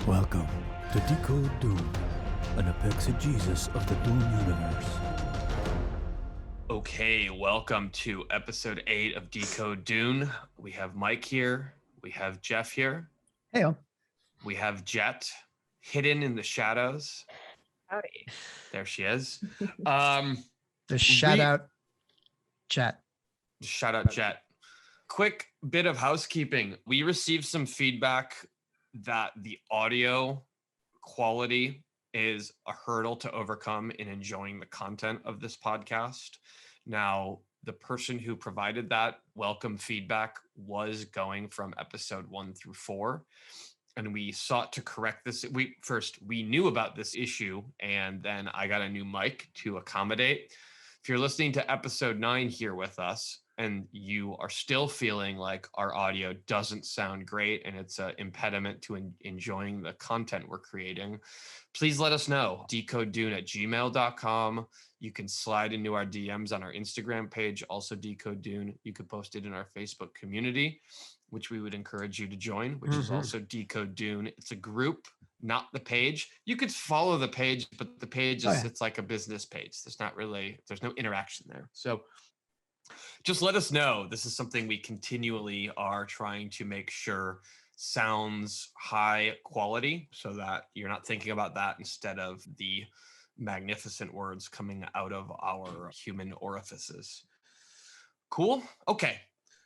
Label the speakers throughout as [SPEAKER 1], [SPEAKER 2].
[SPEAKER 1] Welcome to Decode Dune, an exegesis of the Dune universe.
[SPEAKER 2] Okay, welcome to episode 8 of Decode Dune. We have Mike here. We have Jeff here.
[SPEAKER 3] Heyo.
[SPEAKER 2] We have Jet hidden in the shadows.
[SPEAKER 4] Howdy.
[SPEAKER 2] There she is.
[SPEAKER 3] The shout out chat.
[SPEAKER 2] Shout out Jet. Quick bit of housekeeping. We received some feedback that the audio quality is a hurdle to overcome in enjoying the content of this podcast. Now, the person who provided that welcome feedback was going from episode 1 through 4. And we sought to correct this. We knew about this issue, and then I got a new mic to accommodate. If you're listening to episode 9 here with us, and you are still feeling like our audio doesn't sound great and it's an impediment to enjoying the content we're creating, please let us know. decodedune@gmail.com. You can slide into our DMs on our Instagram page, also Decode Dune. You could post it in our Facebook community, which we would encourage you to join, which is also Decode Dune. It's a group, not the page. You could follow the page, but the page is it's like a business page. There's no interaction there. So just let us know. This is something we continually are trying to make sure sounds high quality so that you're not thinking about that instead of the magnificent words coming out of our human orifices. Cool? Okay.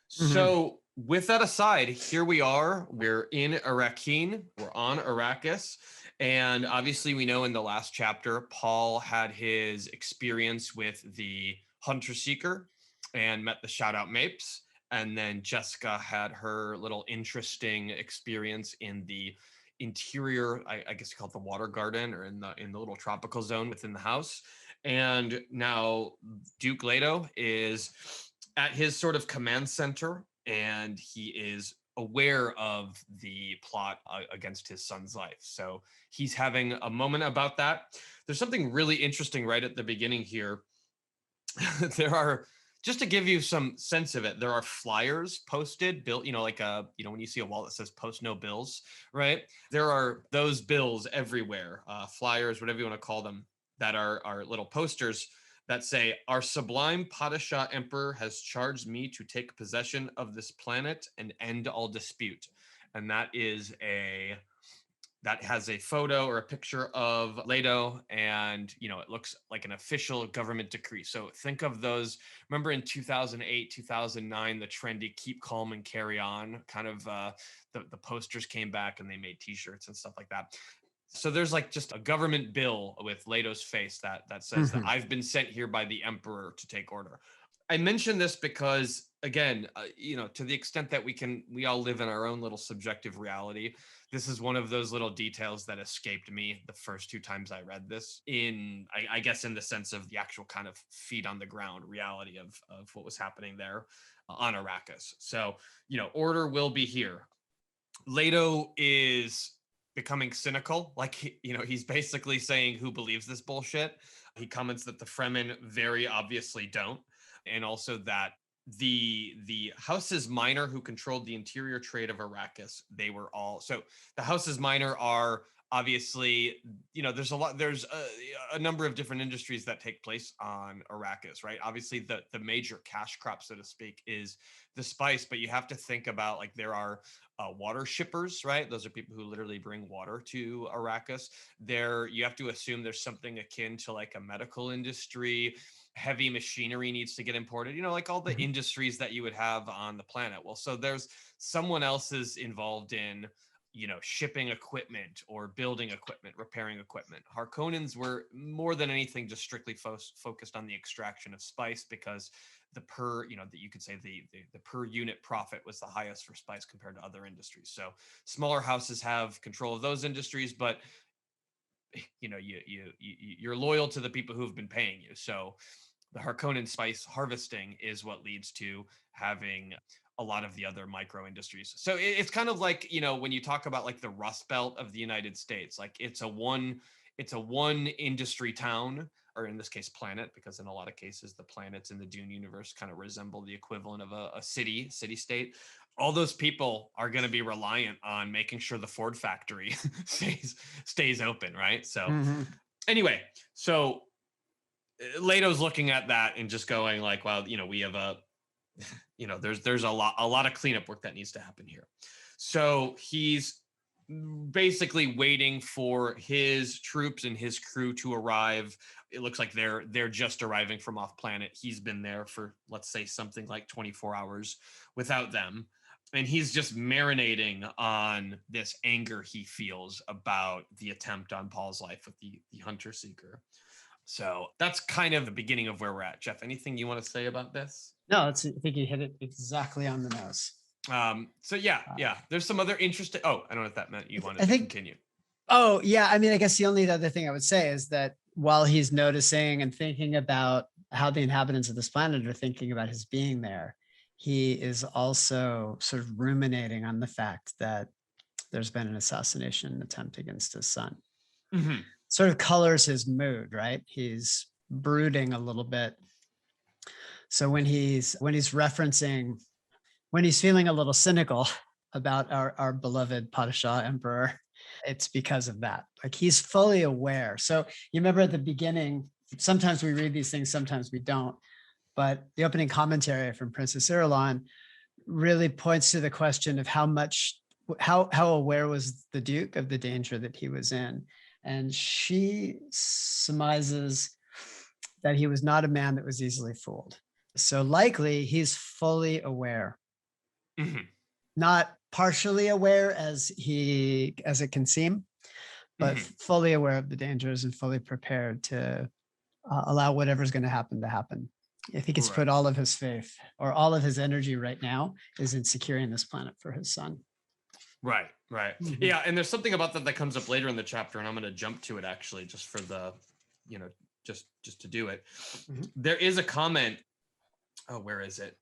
[SPEAKER 2] So with that aside, here we are. We're in Arrakis. We're on Arrakis. And obviously we know in the last chapter, Paul had his experience with the Hunter Seeker and met the Shout Out Mapes. And then Jessica had her little interesting experience in the interior, I guess you call it the water garden, or in the little tropical zone within the house. And now Duke Leto is at his sort of command center, and he is aware of the plot against his son's life. So he's having a moment about that. There's something really interesting right at the beginning here. There are, just to give you some sense of it, there are flyers posted, built, like when you see a wall that says post no bills, right? There are those bills everywhere, flyers, whatever you want to call them, that are little posters that say, "Our sublime Padishah Emperor has charged me to take possession of this planet and end all dispute." And that has a photo or a picture of Leto, and it looks like an official government decree. So think of those. Remember in 2008, 2009, the trendy "keep calm and carry on" kind of the posters came back, and they made T-shirts and stuff like that. So there's like just a government bill with Leto's face that says that I've been sent here by the Emperor to take order. I mention this because, again, to the extent that we all live in our own little subjective reality. This is one of those little details that escaped me the first 2 times I read this, I guess in the sense of the actual kind of feet on the ground reality of what was happening there on Arrakis. So, order will be here. Leto is becoming cynical. Like, he's basically saying, who believes this bullshit? He comments that the Fremen very obviously don't. And also that the Houses Minor who controlled the interior trade of Arrakis, they were all, so the Houses Minor are obviously, there's a number of different industries that take place on Arrakis, right? Obviously the major cash crop, so to speak, is the spice, but you have to think about, like, there are water shippers, right? Those are people who literally bring water to Arrakis. You have to assume there's something akin to like a medical industry. Heavy machinery needs to get imported, like all the industries that you would have on the planet. Well, so there's someone else is involved in, shipping equipment or building equipment, repairing equipment. Harkonnens were more than anything just strictly focused on the extraction of spice, because the per unit profit was the highest for spice compared to other industries. So smaller houses have control of those industries, but you're loyal to the people who've been paying you. So the Harkonnen spice harvesting is what leads to having a lot of the other micro industries. So it's kind of like, when you talk about like the Rust Belt of the United States, like it's a one industry town, or in this case planet, because in a lot of cases the planets in the Dune universe kind of resemble the equivalent of a city state. all those people are going to be reliant on making sure the Ford factory stays open, right? So anyway, so Leto's looking at that and just going like, well, we have there's a lot of cleanup work that needs to happen here. So he's basically waiting for his troops and his crew to arrive. It looks like they're just arriving from off planet. He's been there for, let's say, something like 24 hours without them. And he's just marinating on this anger he feels about the attempt on Paul's life with the hunter seeker. So that's kind of the beginning of where we're at. Jeff, anything you want to say about this?
[SPEAKER 3] No, I think you hit it exactly on the nose.
[SPEAKER 2] So yeah. There's some other interesting. Oh, I don't know if that meant you wanted to continue.
[SPEAKER 3] Oh yeah, I mean, I guess the only other thing I would say is that while he's noticing and thinking about how the inhabitants of this planet are thinking about his being there, he is also sort of ruminating on the fact that there's been an assassination attempt against his son. Sort of colors his mood, right? He's brooding a little bit. So when he's feeling a little cynical about our beloved Padishah Emperor, it's because of that. Like, he's fully aware. So you remember at the beginning, sometimes we read these things, sometimes we don't. But the opening commentary from Princess Irulan really points to the question of how aware was the Duke of the danger that he was in. And she surmises that he was not a man that was easily fooled. So likely he's fully aware, not partially aware as it can seem, but fully aware of the dangers and fully prepared to allow whatever's going to happen. I think it's put all of his faith or all of his energy right now is in securing this planet for his son.
[SPEAKER 2] Right. Yeah. And there's something about that comes up later in the chapter, and I'm going to jump to it actually, just for the, just to do it. There is a comment. Oh, where is it?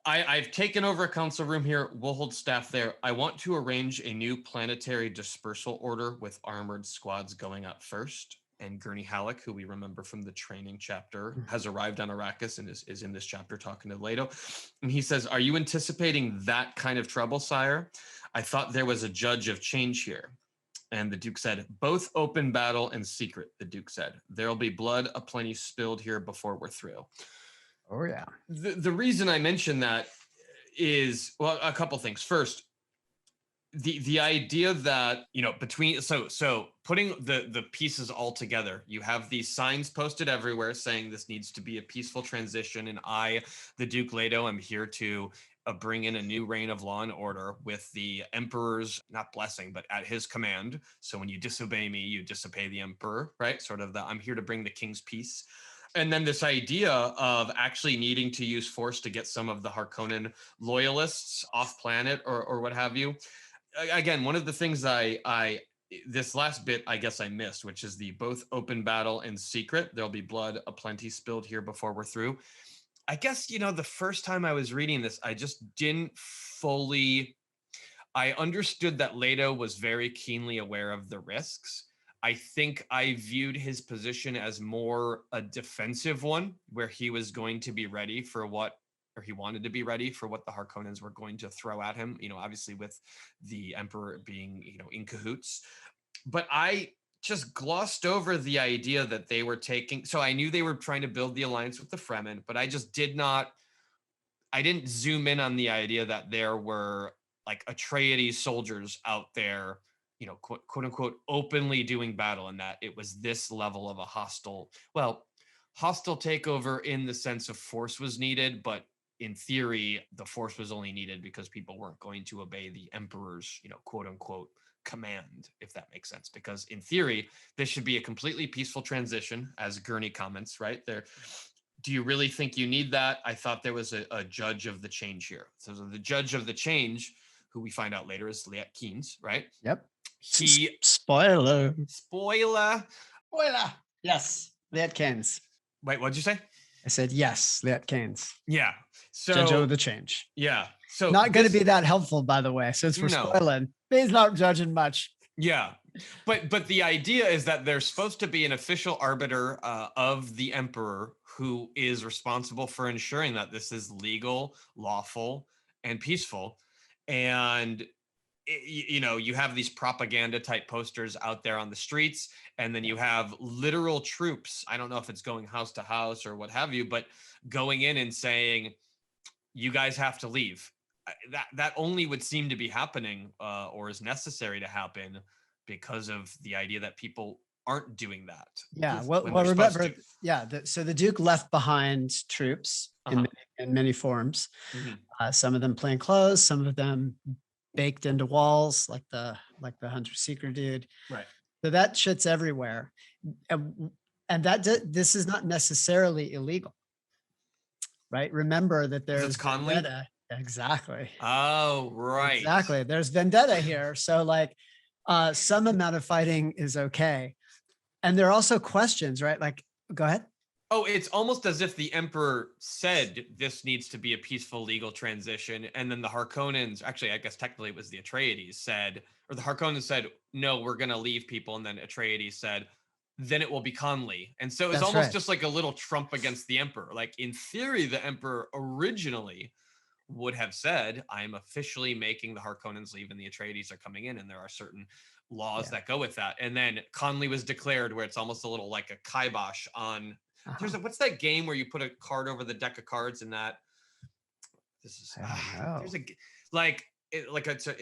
[SPEAKER 2] I've taken over a council room here. We'll hold staff there. I want to arrange a new planetary dispersal order with armored squads going up first. And Gurney Halleck, who we remember from the training chapter, has arrived on Arrakis and is in this chapter talking to Leto. And he says, "Are you anticipating that kind of trouble, sire? I thought there was a judge of change here." And the Duke said, "Both open battle and secret," the Duke said. "There'll be blood aplenty spilled here before we're through."
[SPEAKER 3] Oh, yeah.
[SPEAKER 2] The reason I mention that is, well, a couple things. First, the idea that, between, so putting the pieces all together, you have these signs posted everywhere saying this needs to be a peaceful transition. And I, the Duke Leto, am here to bring in a new reign of law and order with the emperor's, not blessing, but at his command. So when you disobey me, you disobey the emperor, right? Sort of I'm here to bring the king's peace. And then this idea of actually needing to use force to get some of the Harkonnen loyalists off planet or what have you. Again, one of the things this last bit, I guess I missed, which is the both open battle and secret. There'll be blood aplenty spilled here before we're through. I guess, the first time I was reading this, I just didn't I understood that Leto was very keenly aware of the risks. I think I viewed his position as more a defensive one, where he was going to be ready for he wanted to be ready for what the Harkonnens were going to throw at him, obviously with the Emperor being, in cahoots. But I just glossed over the idea that they were so I knew they were trying to build the alliance with the Fremen, but I just I didn't zoom in on the idea that there were like Atreides soldiers out there, quote unquote, openly doing battle, and that it was this level of a hostile takeover in the sense of force was needed, but in theory, the force was only needed because people weren't going to obey the emperor's, quote unquote, command, if that makes sense. Because in theory, this should be a completely peaceful transition, as Gurney comments right there. Do you really think you need that? I thought there was a judge of the change here. So the judge of the change, who we find out later is Liet Kynes, right?
[SPEAKER 3] Yep.
[SPEAKER 2] Spoiler.
[SPEAKER 3] Yes, Liet Kynes.
[SPEAKER 2] Wait, what'd you say?
[SPEAKER 3] I said yes, Liet Kynes.
[SPEAKER 2] Yeah. So
[SPEAKER 3] judge of the change.
[SPEAKER 2] Yeah. So
[SPEAKER 3] not going to be that helpful, by the way, since we're spoiling. He's not judging much.
[SPEAKER 2] Yeah. But the idea is that there's supposed to be an official arbiter of the emperor who is responsible for ensuring that this is legal, lawful, and peaceful. And you have these propaganda type posters out there on the streets, and then you have literal troops. I don't know if it's going house to house or what have you, but going in and saying, you guys have to leave. That only would seem to be happening or is necessary to happen because of the idea that people aren't doing that.
[SPEAKER 3] Yeah.
[SPEAKER 2] when
[SPEAKER 3] Well,
[SPEAKER 2] they're supposed
[SPEAKER 3] remember,
[SPEAKER 2] to.
[SPEAKER 3] yeah. So the Duke left behind troops in many forms.
[SPEAKER 2] Mhm.
[SPEAKER 3] Some of them plain clothes, some of them baked into walls, like the hunter seeker dude.
[SPEAKER 2] Right.
[SPEAKER 3] So that shit's everywhere, and this is not necessarily illegal, right? Remember that
[SPEAKER 2] Because
[SPEAKER 3] there's
[SPEAKER 2] it's Conley.
[SPEAKER 3] vendetta. Exactly.
[SPEAKER 2] Oh, right.
[SPEAKER 3] Exactly. There's vendetta here. So like some amount of fighting is okay. And there are also questions, right? Like, go ahead.
[SPEAKER 2] Oh, it's almost as if the Emperor said this needs to be a peaceful legal transition. And then the Harkonnens, actually, I guess technically it was the Atreides said, or the Harkonnens said, no, we're going to leave people. And then Atreides said, then it will be Conley. And so it's
[SPEAKER 3] That's
[SPEAKER 2] almost
[SPEAKER 3] right.
[SPEAKER 2] just like a little Trump against the Emperor. Like in theory, the Emperor originally would have said, I am officially making the Harkonnens leave and the Atreides are coming in. And there are certain laws that go with that. And then Conley was declared, where it's almost a little like a kibosh on. There's what's that game where you put a card over the deck of cards and that this is
[SPEAKER 3] I don't know.
[SPEAKER 2] there's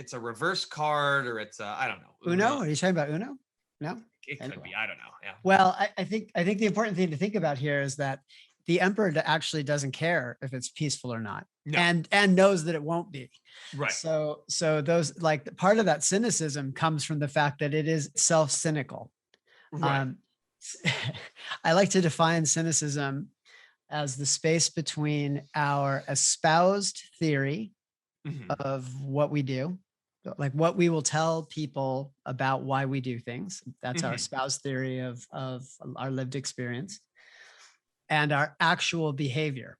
[SPEAKER 2] it's a reverse card, or it's I don't know.
[SPEAKER 3] Uno? Are you talking about Uno? No.
[SPEAKER 2] It could be. I don't know. Yeah.
[SPEAKER 3] Well, I think the important thing to think about here is that the Emperor actually doesn't care if it's peaceful or not, and knows that it won't be.
[SPEAKER 2] Right.
[SPEAKER 3] So those, like, part of that cynicism comes from the fact that it is self-cynical.
[SPEAKER 2] Right.
[SPEAKER 3] I like to define cynicism as the space between our espoused theory of what we do, like what we will tell people about why we do things. That's our espoused theory of our lived experience, and our actual behavior.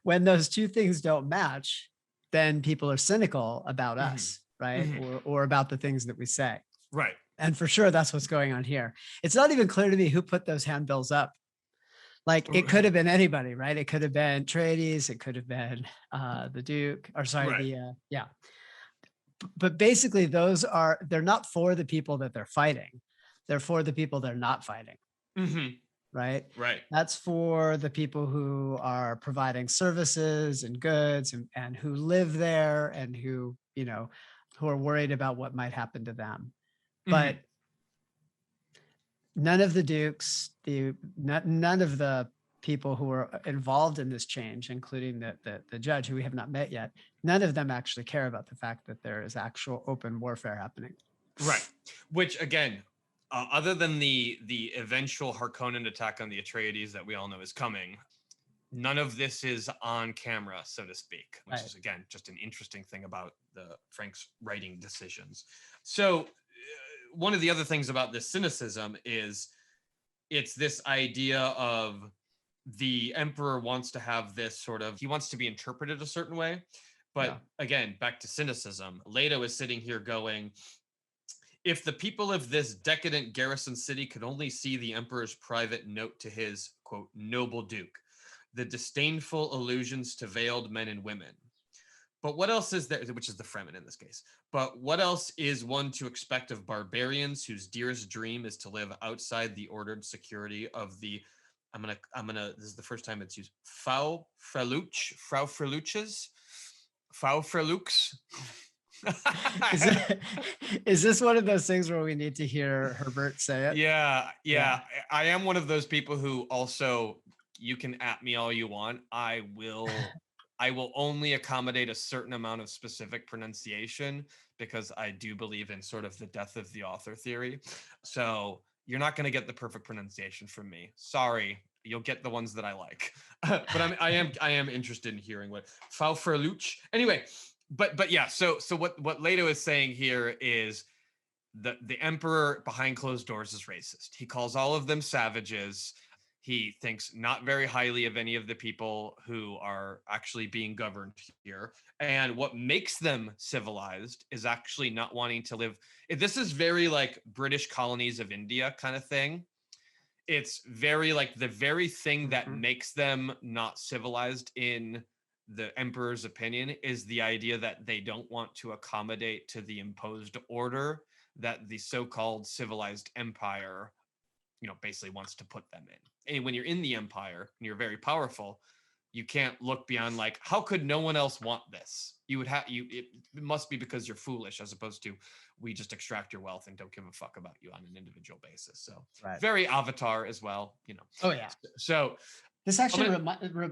[SPEAKER 3] When those two things don't match, then people are cynical about us, right? Or about the things that we say.
[SPEAKER 2] Right.
[SPEAKER 3] And for sure, that's what's going on here. It's not even clear to me who put those handbills up. Like, it could have been anybody, right? It could have been Atreides, it could have been the Duke, or sorry,
[SPEAKER 2] right.
[SPEAKER 3] But basically, they're not for the people that they're fighting. They're for the people they're not fighting. Right?
[SPEAKER 2] Right.
[SPEAKER 3] That's for the people who are providing services and goods and who live there and who are worried about what might happen to them. But none of the dukes, none of the people who are involved in this change, including the judge, who we have not met yet, none of them actually care about the fact that there is actual open warfare happening.
[SPEAKER 2] Right. Which, again, other than the eventual Harkonnen attack on the Atreides that we all know is coming, none of this is on camera, so to speak, which is, again, just an interesting thing about Frank's writing decisions. So one of the other things about this cynicism is it's this idea of the Emperor wants to have this sort of, he wants to be interpreted a certain way. But again, back to cynicism, Leto is sitting here going, if the people of this decadent garrison city could only see the Emperor's private note to his, quote, noble Duke, the disdainful allusions to veiled men and women. But what else is there, which is the Fremen in this case, but what else is one to expect of barbarians whose dearest dream is to live outside the ordered security of the, this is the first time it's used, Frau Freluches?
[SPEAKER 3] Is this one of those things where we need to hear Herbert say it?
[SPEAKER 2] Yeah. I am one of those people who also, you can at me all you want. I will only accommodate a certain amount of specific pronunciation because I do believe in sort of the death of the author theory. So you're not going to get the perfect pronunciation from me. Sorry. You'll get the ones that I like. But I am interested in hearing what Faufreluch. Anyway, but yeah, so what Leto is saying here is the Emperor behind closed doors is racist. He calls all of them savages. He thinks not very highly of any of the people who are actually being governed here. And what makes them civilized is actually not wanting to live. This is very like British colonies of India kind of thing. It's very like the very thing that makes them not civilized in the emperor's opinion is the idea that they don't want to accommodate to the imposed order that the so-called civilized empire, basically wants to put them in. And when you're in the empire and you're very powerful, you can't look beyond like, how could no one else want this? It must be because you're foolish, as opposed to we just extract your wealth and don't give a fuck about you on an individual basis. So very Avatar as well,
[SPEAKER 3] Oh yeah.
[SPEAKER 2] So
[SPEAKER 3] this actually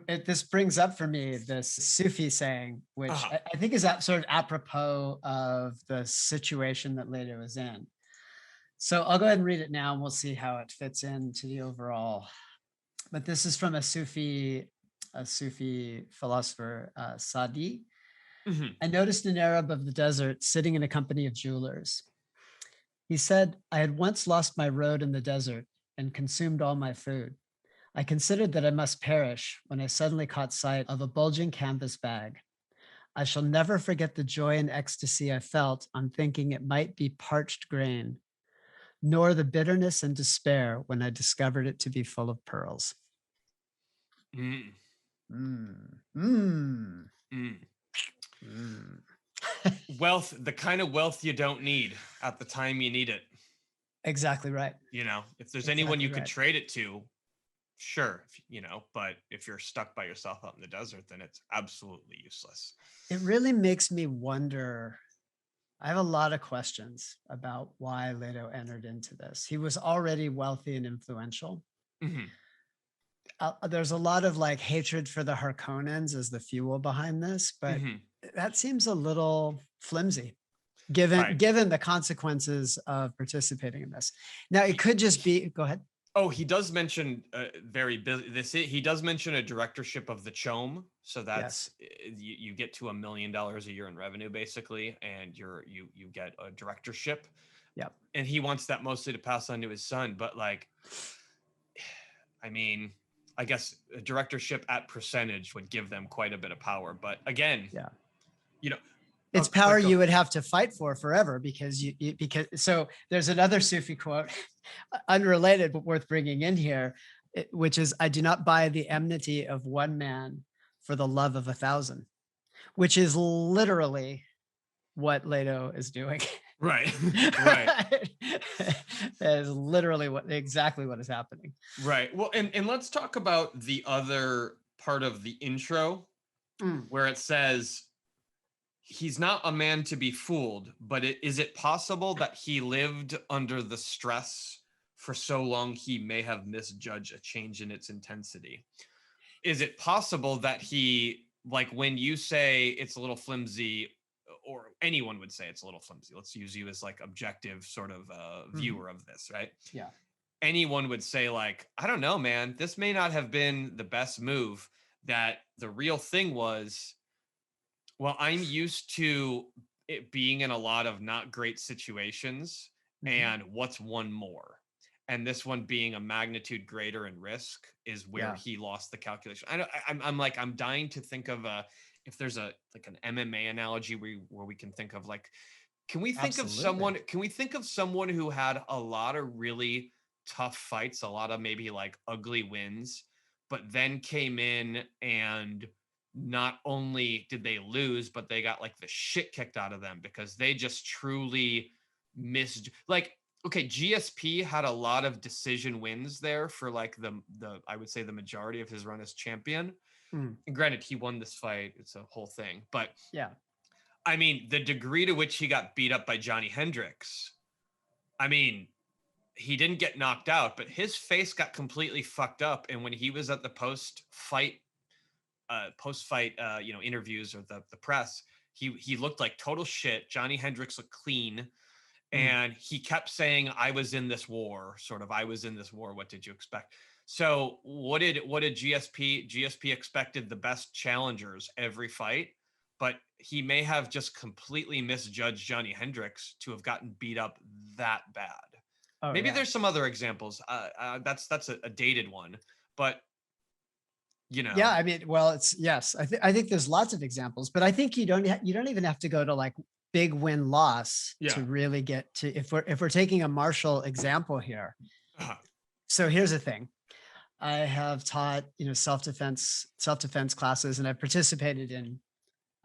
[SPEAKER 3] this brings up for me this Sufi saying, which I think is sort of apropos of the situation that Leto is in. So I'll go ahead and read it now, and we'll see how it fits into the overall. But this is from a Sufi philosopher, Sadi.
[SPEAKER 2] Mm-hmm.
[SPEAKER 3] I noticed an Arab of the desert sitting in a company of jewelers. He said, I had once lost my road in the desert and consumed all my food. I considered that I must perish when I suddenly caught sight of a bulging canvas bag. I shall never forget the joy and ecstasy I felt on thinking it might be parched grain, nor the bitterness and despair when I discovered it to be full of pearls.
[SPEAKER 2] Mm. Wealth, the kind of wealth you don't need at the time you need it.
[SPEAKER 3] Exactly right.
[SPEAKER 2] If there's anyone you could trade it to, sure, but if you're stuck by yourself out in the desert, then it's absolutely useless.
[SPEAKER 3] It really makes me wonder. I have a lot of questions about why Leto entered into this. He was already wealthy and influential.
[SPEAKER 2] Mm-hmm.
[SPEAKER 3] There's a lot of like hatred for the Harkonnens as the fuel behind this, but that seems a little flimsy given the consequences of participating in this. Now it could just be, go ahead.
[SPEAKER 2] Oh, he does mention he does mention a directorship of the CHOAM. So that's you get to $1 million a year in revenue basically, and you get a directorship.
[SPEAKER 3] Yep.
[SPEAKER 2] And he wants that mostly to pass on to his son, but like, I mean, I guess a directorship at percentage would give them quite a bit of power. But again,
[SPEAKER 3] it's power you would have to fight for forever because so there's another Sufi quote, unrelated but worth bringing in here, which is, I do not buy the enmity of one man for the love of 1,000, which is literally what Leto is doing.
[SPEAKER 2] Right.
[SPEAKER 3] That is literally exactly what is happening.
[SPEAKER 2] Right. Well, and let's talk about the other part of the intro where it says, he's not a man to be fooled, but is it possible that he lived under the stress for so long he may have misjudged a change in its intensity? Is it possible that he, like when you say it's a little flimsy, or anyone would say it's a little flimsy, let's use you as like objective sort of viewer of this, right?
[SPEAKER 3] Yeah.
[SPEAKER 2] Anyone would say like, I don't know, man, this may not have been the best move. That the real thing was, well, I'm used to it being in a lot of not great situations, and what's one more? And this one being a magnitude greater in risk is where he lost the calculation. I'm dying to think of if there's an MMA analogy where we can think of like, can we think of someone who had a lot of really tough fights, a lot of maybe like ugly wins, but then came in and not only did they lose, but they got like the shit kicked out of them because they just truly missed. Like, okay, GSP had a lot of decision wins there for like the I would say the majority of his run as champion. And granted, he won this fight. It's a whole thing. But
[SPEAKER 3] yeah,
[SPEAKER 2] I mean, the degree to which he got beat up by Johnny Hendricks, I mean, he didn't get knocked out, but his face got completely fucked up. And when he was at the post-fight interviews or the press, he looked like total shit. Johnny Hendricks looked clean. And he kept saying, I was in this war, what did you expect? So what did GSP expected the best challengers every fight, but he may have just completely misjudged Johnny Hendricks to have gotten beat up that bad. Maybe there's some other examples. That's a dated one, but
[SPEAKER 3] Yeah, I mean, well, it's yes. I think there's lots of examples, but I think you don't even have to go to like big win loss to really get to, if we're taking a martial example here. So here's the thing. I have taught, self-defense classes, and I've participated in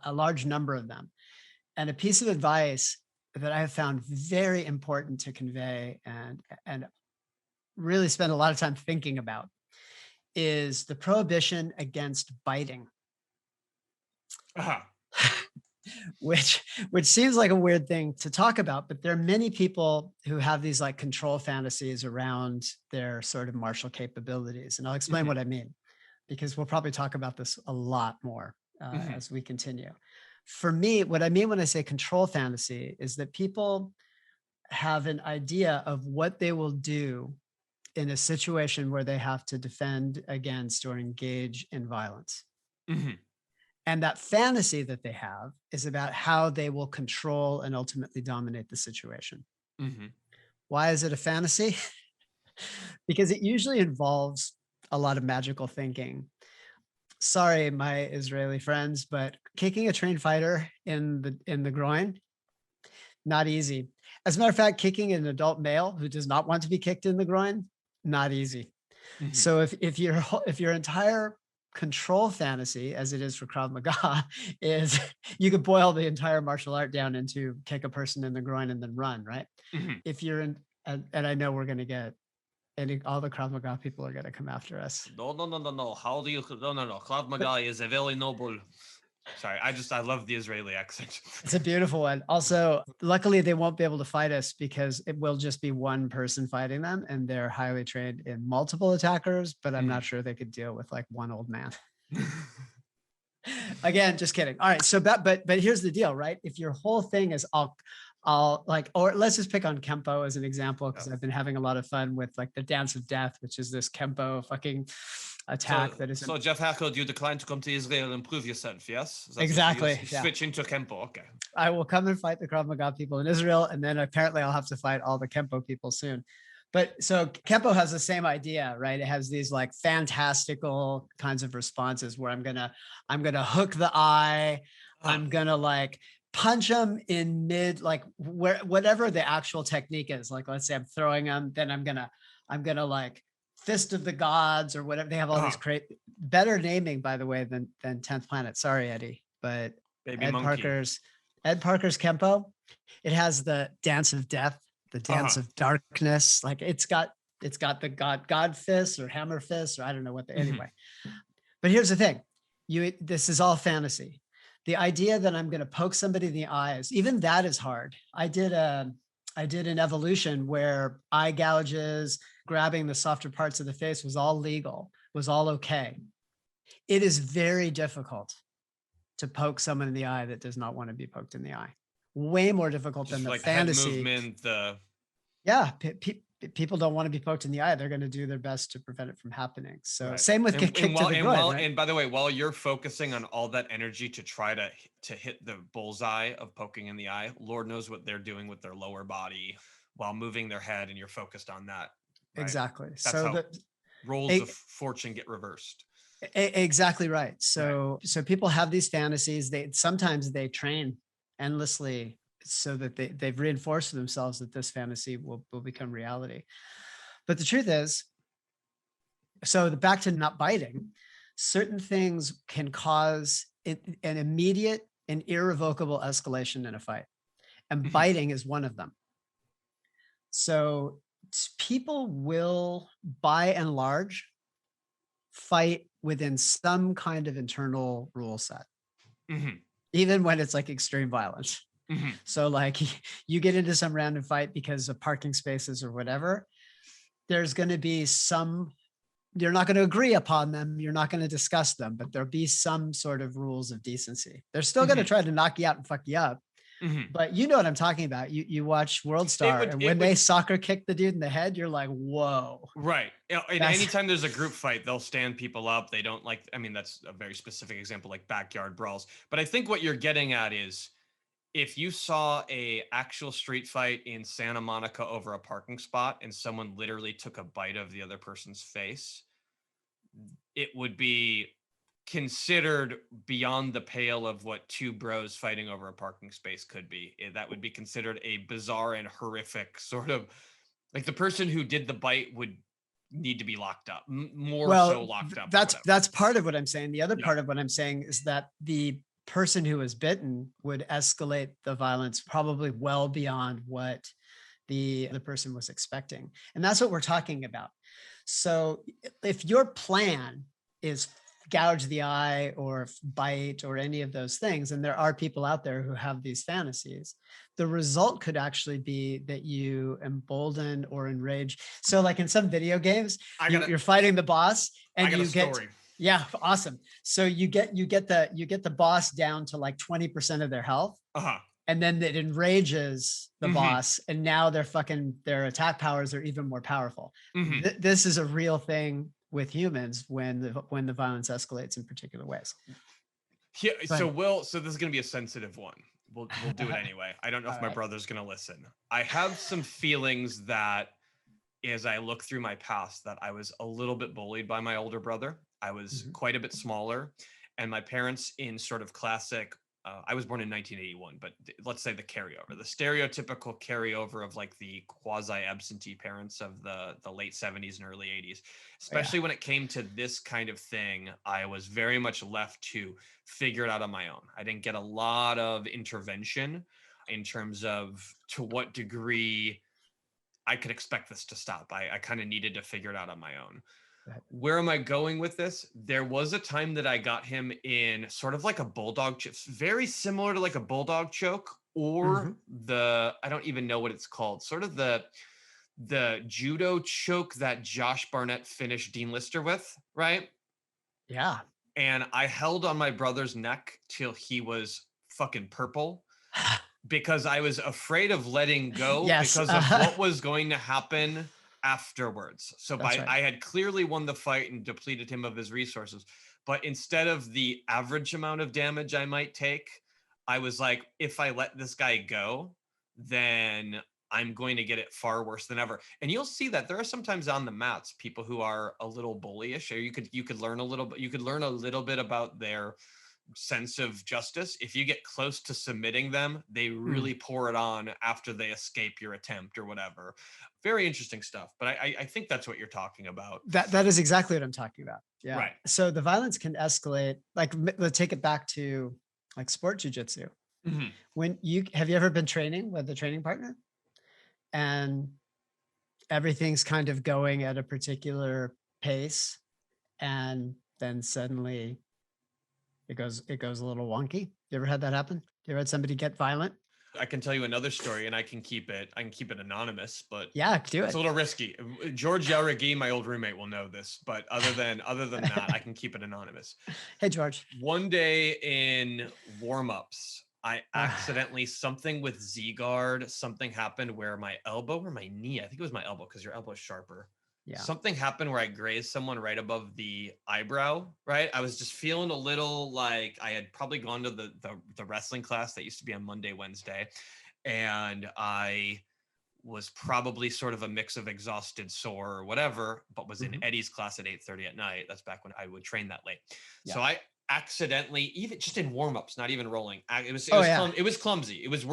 [SPEAKER 3] a large number of them. And a piece of advice that I have found very important to convey and really spend a lot of time thinking about is the prohibition against biting.
[SPEAKER 2] Uh-huh.
[SPEAKER 3] which seems like a weird thing to talk about, but there are many people who have these like control fantasies around their sort of martial capabilities. And I'll explain what I mean, because we'll probably talk about this a lot more as we continue. For me, what I mean when I say control fantasy is that people have an idea of what they will do in a situation where they have to defend against or engage in violence. And that fantasy that they have is about how they will control and ultimately dominate the situation. Why is it a fantasy? Because it usually involves a lot of magical thinking. Sorry, my Israeli friends, but kicking a trained fighter in the groin, not easy. As a matter of fact, kicking an adult male who does not want to be kicked in the groin, not easy. So if your entire control fantasy, as it is for Krav Maga, is you could boil the entire martial art down into kick a person in the groin and then run, right? If you're in, and I know we're going to get, all the Krav Maga people are going to come after us.
[SPEAKER 2] No. How do you? No. Krav Maga is a very noble. Sorry, I love the Israeli accent.
[SPEAKER 3] It's a beautiful one. Also, luckily they won't be able to fight us because it will just be one person fighting them, and they're highly trained in multiple attackers, but I'm not sure they could deal with like one old man. Again, just kidding. All right. So, but here's the deal, right? If your whole thing is I'll like, or let's just pick on Kempo as an example, because I've been having a lot of fun with like the dance of death, which is this Kempo fucking attack that is.
[SPEAKER 2] So Jeff Hackle, you declined to come to Israel and prove yourself, yes?
[SPEAKER 3] Exactly.
[SPEAKER 2] Switch into Kempo, okay.
[SPEAKER 3] I will come and fight the Krav Maga people in Israel, and then apparently I'll have to fight all the Kempo people soon. But so Kempo has the same idea, right? It has these like fantastical kinds of responses where I'm gonna hook the eye, I'm gonna like punch them in mid, like whatever the actual technique is. Like let's say I'm throwing them, then I'm gonna like fist of the gods or whatever. They have all these better naming, by the way, than 10th Planet. Sorry, Eddie, but Ed Parker's Kempo, it has the dance of death, the dance of darkness. Like it's got the God fist or hammer fist, or I don't know what anyway. But here's the thing. This is all fantasy. The idea that I'm going to poke somebody in the eyes, even that is hard. I did an evolution where eye gouges, grabbing the softer parts of the face was all legal, was all okay. It is very difficult to poke someone in the eye that does not want to be poked in the eye. Way more difficult than the like fantasy.
[SPEAKER 2] Head movement,
[SPEAKER 3] people don't want to be poked in the eye. They're going to do their best to prevent it from happening. So same with kick to the groin. Right?
[SPEAKER 2] And by the way, while you're focusing on all that energy to try to hit the bullseye of poking in the eye, Lord knows what they're doing with their lower body while moving their head, and you're focused on that. Right?
[SPEAKER 3] Exactly.
[SPEAKER 2] That's how roles of fortune get reversed.
[SPEAKER 3] Exactly right. So people have these fantasies. Sometimes they train endlessly so that they've reinforced to themselves that this fantasy will become reality. But the truth is, so back to not biting, certain things can cause an immediate and irrevocable escalation in a fight. And biting is one of them. So people will, by and large, fight within some kind of internal rule set, even when it's like extreme violence. So like you get into some random fight because of parking spaces or whatever, there's going to be you're not going to agree upon them. You're not going to discuss them, but there'll be some sort of rules of decency. They're still going to try to knock you out and fuck you up. But you know what I'm talking about. You watch World Star, and when they soccer kick the dude in the head, you're like, whoa.
[SPEAKER 2] Right. And anytime there's a group fight, they'll stand people up. They don't like, I mean, that's a very specific example, like backyard brawls. But I think what you're getting at is, if you saw a actual street fight in Santa Monica over a parking spot and someone literally took a bite of the other person's face, it would be considered beyond the pale of what two bros fighting over a parking space could be. That would be considered a bizarre and horrific sort of, like, the person who did the bite would need to be locked up, more
[SPEAKER 3] Well,
[SPEAKER 2] so locked up.
[SPEAKER 3] that's part of what I'm saying. The other
[SPEAKER 2] Yeah.
[SPEAKER 3] part of what I'm saying is that the person who was bitten would escalate the violence probably well beyond what the person was expecting. And that's what we're talking about. So if your plan is gouge the eye or bite or any of those things, and there are people out there who have these fantasies, the result could actually be that you embolden or enrage. So like in some video games, you're fighting the boss and you get
[SPEAKER 2] story.
[SPEAKER 3] Yeah, awesome. So you get the boss down to like 20% of their health.
[SPEAKER 2] Uh-huh.
[SPEAKER 3] And then it enrages the boss, and now their attack powers are even more powerful. This is a real thing with humans when the violence escalates in particular ways.
[SPEAKER 2] Yeah. So this is going to be a sensitive one. We'll do it anyway. I don't know if my brother's going to listen. I have some feelings that as I look through my past, that I was a little bit bullied by my older brother. I was quite a bit smaller, and my parents, in sort of classic, I was born in 1981, but let's say the stereotypical carryover of like the quasi absentee parents of the late 70s and early 80s, especially when it came to this kind of thing. I was very much left to figure it out on my own. I didn't get a lot of intervention in terms of to what degree I could expect this to stop. I kind of needed to figure it out on my own. Where am I going with this? There was a time that I got him in sort of like a bulldog choke, very similar to like a bulldog choke, or I don't even know what it's called, sort of the judo choke that Josh Barnett finished Dean Lister with, right?
[SPEAKER 3] Yeah.
[SPEAKER 2] And I held on my brother's neck till he was fucking purple because I was afraid of letting go because of what was going to happen afterwards. So I had clearly won the fight and depleted him of his resources, but instead of the average amount of damage I might take, I was like, if I let this guy go, then I'm going to get it far worse than ever. And you'll see that there are sometimes on the mats people who are a little bullyish, or you could learn a little bit about their sense of justice. If you get close to submitting them, they really pour it on after they escape your attempt or whatever. Very interesting stuff. But I think that's what you're talking about.
[SPEAKER 3] That is exactly what I'm talking about. Yeah.
[SPEAKER 2] Right.
[SPEAKER 3] So the violence can escalate. Like, let's take it back to like sport jujitsu. Have you ever been training with a training partner, and everything's kind of going at a particular pace, and then suddenly it goes a little wonky? You ever had that happen? You ever had somebody get violent?
[SPEAKER 2] I can tell you another story, and I can keep it anonymous, but
[SPEAKER 3] yeah, do it.
[SPEAKER 2] It's a little risky. George Yaragi, my old roommate, will know this, but other than that, I can keep it anonymous.
[SPEAKER 3] Hey, George.
[SPEAKER 2] One day in warm-ups, I accidentally, something with Z-guard, something happened where my elbow or my knee, I think it was my elbow because your elbow is sharper. Yeah. Something happened where I grazed someone right above the eyebrow, right? I was just feeling a little like I had probably gone to the wrestling class that used to be on Monday, Wednesday. And I was probably sort of a mix of exhausted, sore, or whatever, but was in Eddie's class at 8:30 at night. That's back when I would train that late. Yeah. So I accidentally, even just in warm-ups, not even rolling, it was clumsy. It was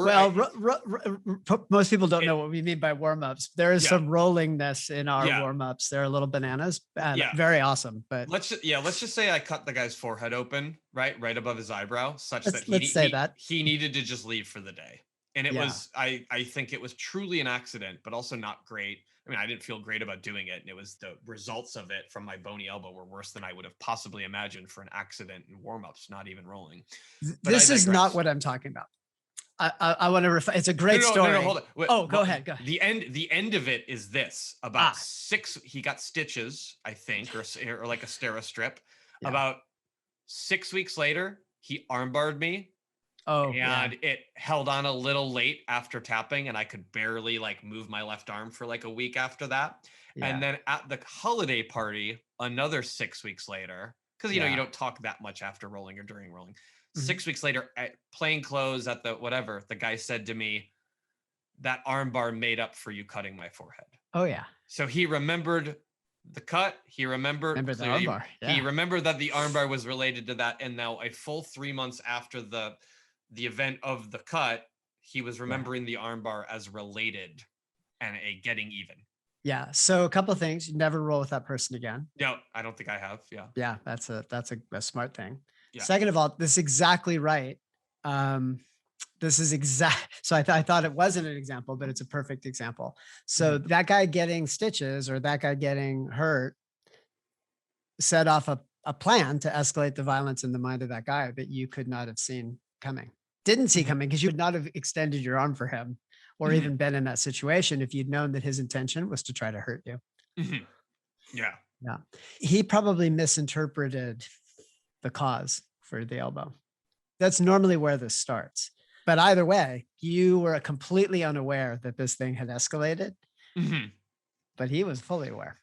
[SPEAKER 3] most people don't know what we mean by warm-ups. There is some rollingness in our warm-ups. They're a little bananas, very awesome. But let's
[SPEAKER 2] just say I cut the guy's forehead open right above his eyebrow, such that he needed to just leave for the day. And it was, I think it was truly an accident, but also not great. I mean, I didn't feel great about doing it. And it was the results of it from my bony elbow were worse than I would have possibly imagined for an accident in warm-ups, not even rolling. But
[SPEAKER 3] this is not what I'm talking about. I want to it's a great story.
[SPEAKER 2] No, hold on.
[SPEAKER 3] Go ahead.
[SPEAKER 2] The end of it is this. He got stitches, I think, or like a Steri-Strip. Yeah. About 6 weeks later, he armbarred me. It held on a little late after tapping, and I could barely like move my left arm for like a week after that. Yeah. And then at the holiday party, another 6 weeks later, because you don't talk that much after rolling or during rolling. 6 weeks later, at plain clothes at the guy said to me, "That armbar made up for you cutting my forehead." Oh yeah. So he remembered the cut. He remembered the armbar. Yeah. He remembered that the armbar was related to that, and now a full 3 months after the event of the cut, he was remembering the armbar as related and a getting even.
[SPEAKER 3] Yeah. So a couple of things. You never roll with that person again.
[SPEAKER 2] No, I don't think I have. Yeah.
[SPEAKER 3] Yeah, that's a smart thing.
[SPEAKER 2] Yeah.
[SPEAKER 3] Second of all, this is exactly right. This is exact. So I thought it wasn't an example, but it's a perfect example. So that guy getting stitches or that guy getting hurt set off a plan to escalate the violence in the mind of that guy that you could not have seen coming. Didn't see coming because you would not have extended your arm for him or even been in that situation if you'd known that his intention was to try to hurt you.
[SPEAKER 2] Yeah.
[SPEAKER 3] Yeah. He probably misinterpreted the cause for the elbow. That's normally where this starts. But either way, you were completely unaware that this thing had escalated, but he was fully aware.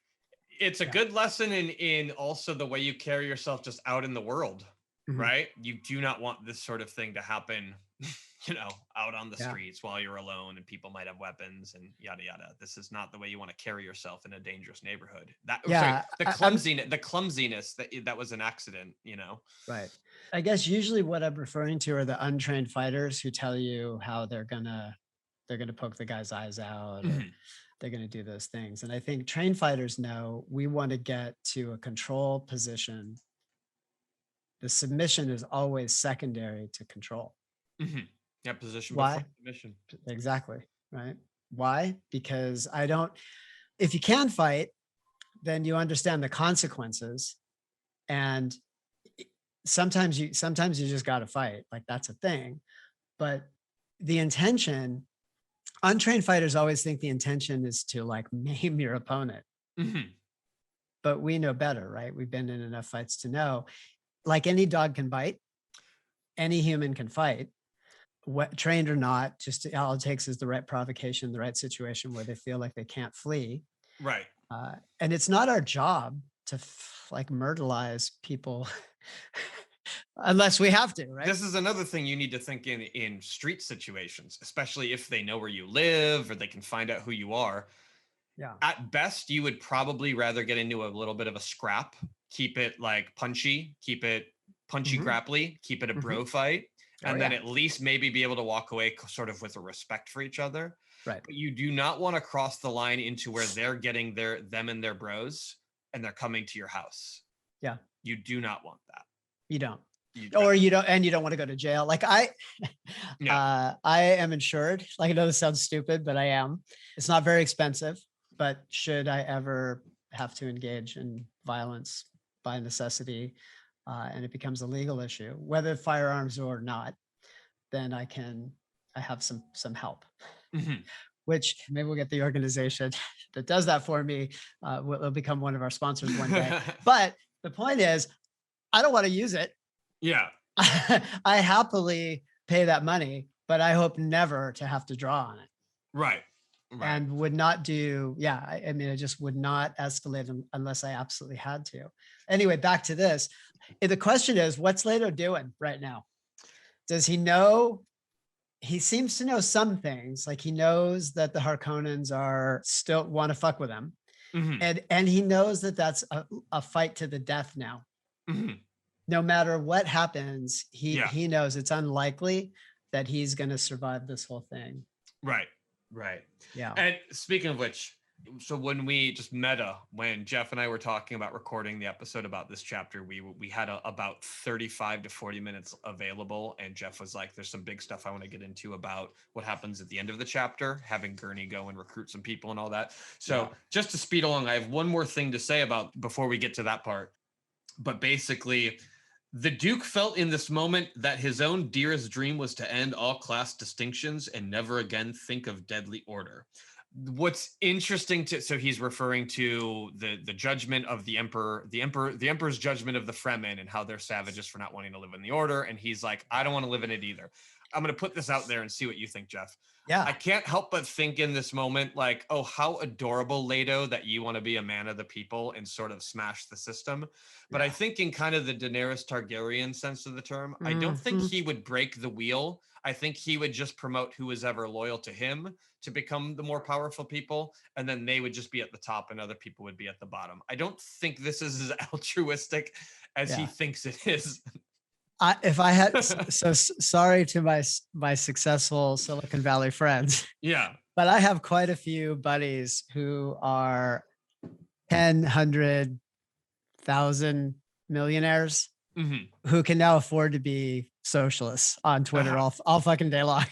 [SPEAKER 2] It's a good lesson in also the way you carry yourself just out in the world, right? You do not want this sort of thing to happen, out on the streets while you're alone and people might have weapons and yada, yada. This is not the way you want to carry yourself in a dangerous neighborhood. The clumsiness that was an accident,
[SPEAKER 3] Right. I guess usually what I'm referring to are the untrained fighters who tell you how they're gonna poke the guy's eyes out. Or they're going to do those things. And I think trained fighters know we want to get to a control position. The submission is always secondary to control.
[SPEAKER 2] Yeah, position
[SPEAKER 3] Why?
[SPEAKER 2] before submission.
[SPEAKER 3] Exactly. Right. Why? Because if you can fight, then you understand the consequences. And sometimes you just got to fight. Like that's a thing. But the intention, untrained fighters always think the intention is to like maim your opponent. But we know better, right? We've been in enough fights to know, like any dog can bite, any human can fight, trained or not, just all it takes is the right provocation, the right situation where they feel like they can't flee.
[SPEAKER 2] Right.
[SPEAKER 3] And it's not our job to myrtleize people unless we have to, right?
[SPEAKER 2] This is another thing you need to think in street situations, especially if they know where you live or they can find out who you are.
[SPEAKER 3] Yeah.
[SPEAKER 2] At best, you would probably rather get into a little bit of a scrap, keep it like punchy, keep it punchy grapply, keep it a bro fight, and then at least maybe be able to walk away sort of with a respect for each other.
[SPEAKER 3] Right.
[SPEAKER 2] But you do not want to cross the line into where they're getting them and their bros and they're coming to your house.
[SPEAKER 3] Yeah.
[SPEAKER 2] You do not want that.
[SPEAKER 3] You don't. You don't want to go to jail. Like I am insured. Like I know this sounds stupid, but I am. It's not very expensive, but should I ever have to engage in violence by necessity, and it becomes a legal issue, whether firearms or not, then I have some help, which maybe we'll get the organization that does that for me. Will become one of our sponsors one day. But the point is, I don't want to use it.
[SPEAKER 2] Yeah.
[SPEAKER 3] I happily pay that money, but I hope never to have to draw on it.
[SPEAKER 2] Right.
[SPEAKER 3] And would not do, I just would not escalate unless I absolutely had to. Anyway, back to this. The question is, what's Leto doing right now? Does he know? He seems to know some things. Like he knows that the Harkonnens are still want to fuck with him. And he knows that that's a fight to the death now. No matter what happens, he knows it's unlikely that he's going to survive this whole thing.
[SPEAKER 2] Right. Yeah. And speaking of which, so when Jeff and I were talking about recording the episode about this chapter, we had about 35 to 40 minutes available. And Jeff was like, there's some big stuff I want to get into about what happens at the end of the chapter, having Gurney go and recruit some people and all that. So just to speed along, I have one more thing to say before we get to that part. But basically, the Duke felt in this moment that his own dearest dream was to end all class distinctions and never again think of deadly order. What's interesting so he's referring to the judgment of the emperor, the emperor's judgment of the Fremen and how they're savages for not wanting to live in the order. And he's like, I don't want to live in it either. I'm going to put this out there and see what you think, Jeff.
[SPEAKER 3] Yeah.
[SPEAKER 2] I can't help but think in this moment, like, oh, how adorable, Leto, that you want to be a man of the people and sort of smash the system. But I think in kind of the Daenerys Targaryen sense of the term, I don't think he would break the wheel. I think he would just promote who is ever loyal to him to become the more powerful people. And then they would just be at the top and other people would be at the bottom. I don't think this is as altruistic as he thinks it is.
[SPEAKER 3] If I had, so sorry to my successful Silicon Valley friends.
[SPEAKER 2] Yeah.
[SPEAKER 3] but I have quite a few buddies who are 10, 100,000 millionaires who can now afford to be socialists on Twitter all fucking day long.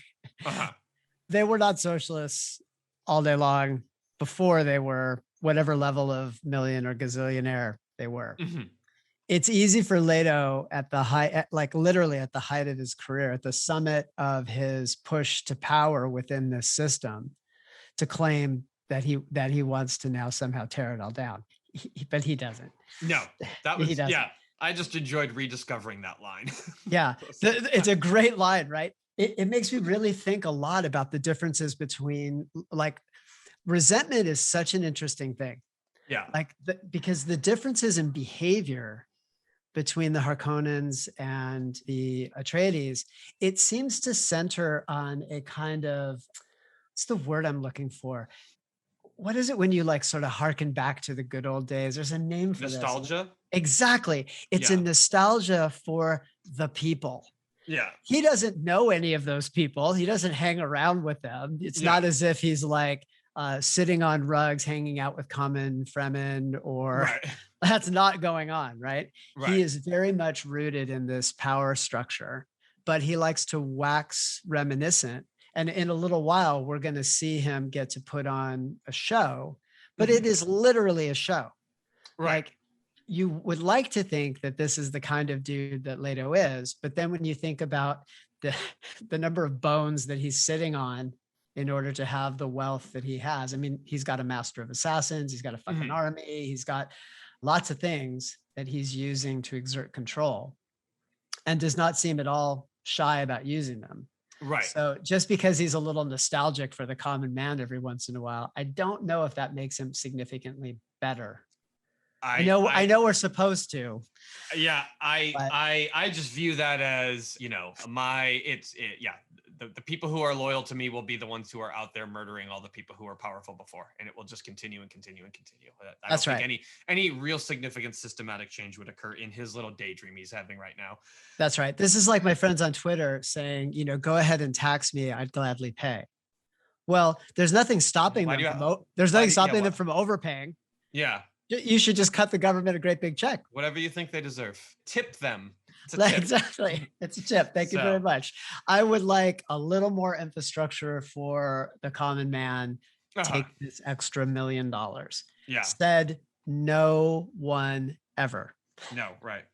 [SPEAKER 3] They were not socialists all day long before they were whatever level of million or gazillionaire they were. It's easy for Leto at the height, like literally at the height of his career, at the summit of his push to power within this system, to claim that he wants to now somehow tear it all down. But he doesn't.
[SPEAKER 2] No, that was, yeah. I just enjoyed rediscovering that line.
[SPEAKER 3] Yeah, it's a great line, right? It makes me really think a lot about the differences between, like, resentment is such an interesting thing.
[SPEAKER 2] Yeah.
[SPEAKER 3] Like, because the differences in behavior between the Harkonnens and the Atreides, it seems to center on a kind of, what's the word I'm looking for? What is it when you like sort of harken back to the good old days? There's a name for
[SPEAKER 2] nostalgia.
[SPEAKER 3] This. Exactly. It's a nostalgia for the people.
[SPEAKER 2] Yeah.
[SPEAKER 3] He doesn't know any of those people. He doesn't hang around with them. It's not as if he's like sitting on rugs, hanging out with common Fremen, or that's not going on, right? He is very much rooted in this power structure, but he likes to wax reminiscent. And in a little while, we're going to see him get to put on a show, but it is literally a show. Like, you would like to think that this is the kind of dude that Leto is, but then when you think about the number of bones that he's sitting on in order to have the wealth that he has, I mean, he's got a master of assassins, he's got a fucking army, he's got lots of things that he's using to exert control, and does not seem at all shy about using them.
[SPEAKER 2] Right.
[SPEAKER 3] So just because he's a little nostalgic for the common man every once in a while, I don't know if that makes him significantly better. I know we're supposed to.
[SPEAKER 2] Yeah, I just view that as, you know, the people who are loyal to me will be the ones who are out there murdering all the people who are powerful before, and it will just continue and continue and continue. I don't think any real significant systematic change would occur in his little daydream he's having right now.
[SPEAKER 3] That's right. This is like my friends on Twitter saying, you know, go ahead and tax me, I'd gladly pay. Well, there's nothing stopping them from overpaying.
[SPEAKER 2] Yeah.
[SPEAKER 3] You should just cut the government a great big check.
[SPEAKER 2] Whatever you think they deserve. Tip them.
[SPEAKER 3] Exactly. It's a tip. Thank you very much. I would like a little more infrastructure for the common man. Take this extra $1 million.
[SPEAKER 2] Yeah.
[SPEAKER 3] Said no one ever.
[SPEAKER 2] No, right.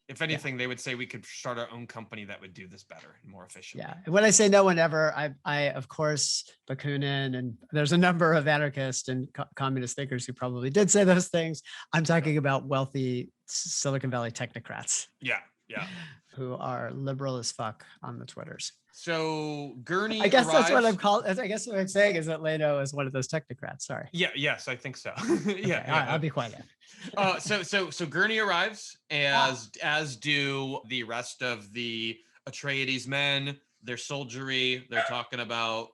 [SPEAKER 2] If anything, they would say we could start our own company that would do this better and more efficiently.
[SPEAKER 3] Yeah. And when I say no one ever, I of course, Bakunin, and there's a number of anarchist and communist thinkers who probably did say those things. I'm talking about wealthy Silicon Valley technocrats.
[SPEAKER 2] Yeah. Yeah.
[SPEAKER 3] Who are liberal as fuck on the Twitters.
[SPEAKER 2] So Gurney,
[SPEAKER 3] I guess that's what I'm called. I guess what I'm saying is that Leto is one of those technocrats. Sorry.
[SPEAKER 2] Yeah. Yes, I think so.
[SPEAKER 3] Yeah. All right, I'll be quiet.
[SPEAKER 2] So Gurney arrives, as do the rest of the Atreides men. Their soldiery. They're talking about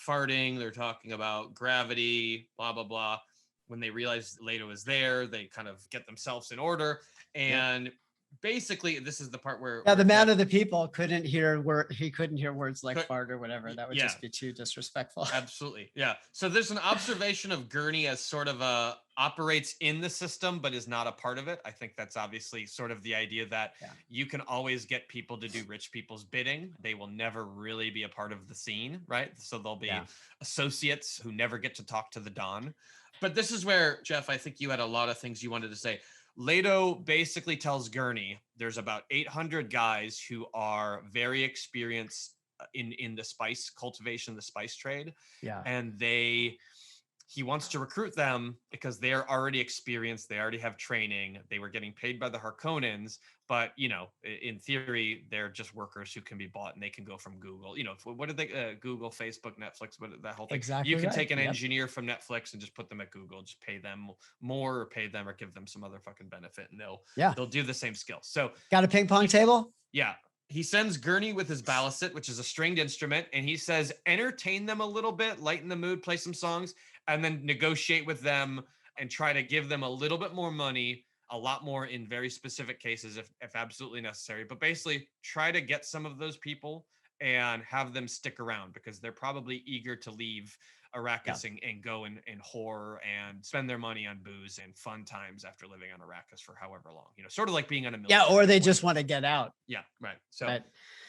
[SPEAKER 2] farting. They're talking about gravity. Blah blah blah. When they realize Leto is there, they kind of get themselves in order and. Basically, this is the part where
[SPEAKER 3] the man of the people couldn't hear words like fart or whatever. That would just be too disrespectful.
[SPEAKER 2] Absolutely. Yeah. So there's an observation of Gurney as sort of operates in the system, but is not a part of it. I think that's obviously sort of the idea that you can always get people to do rich people's bidding. They will never really be a part of the scene, right? So they'll be associates who never get to talk to the Don. But this is where, Jeff, I think you had a lot of things you wanted to say. Leto basically tells Gurney there's about 800 guys who are very experienced in the spice cultivation, the spice trade. Yeah. And he wants to recruit them because they're already experienced. They already have training. They were getting paid by the Harkonnens, but you know, in theory, they're just workers who can be bought and they can go from Google. You know, what did they, Google, Facebook, Netflix, that whole thing. Exactly. You can take an engineer from Netflix and just put them at Google, just pay them more or pay them or give them some other fucking benefit and they'll do the same skill. So
[SPEAKER 3] got a ping pong table?
[SPEAKER 2] Yeah. He sends Gurney with his baliset, which is a stringed instrument, and he says, entertain them a little bit, lighten the mood, play some songs, and then negotiate with them and try to give them a little bit more money, a lot more in very specific cases, if absolutely necessary. But basically, try to get some of those people and have them stick around because they're probably eager to leave Arrakis and go and whore and spend their money on booze and fun times after living on Arrakis for however long, sort of like being on a military.
[SPEAKER 3] Yeah, or they just want to get out.
[SPEAKER 2] Yeah, right. So,
[SPEAKER 3] right.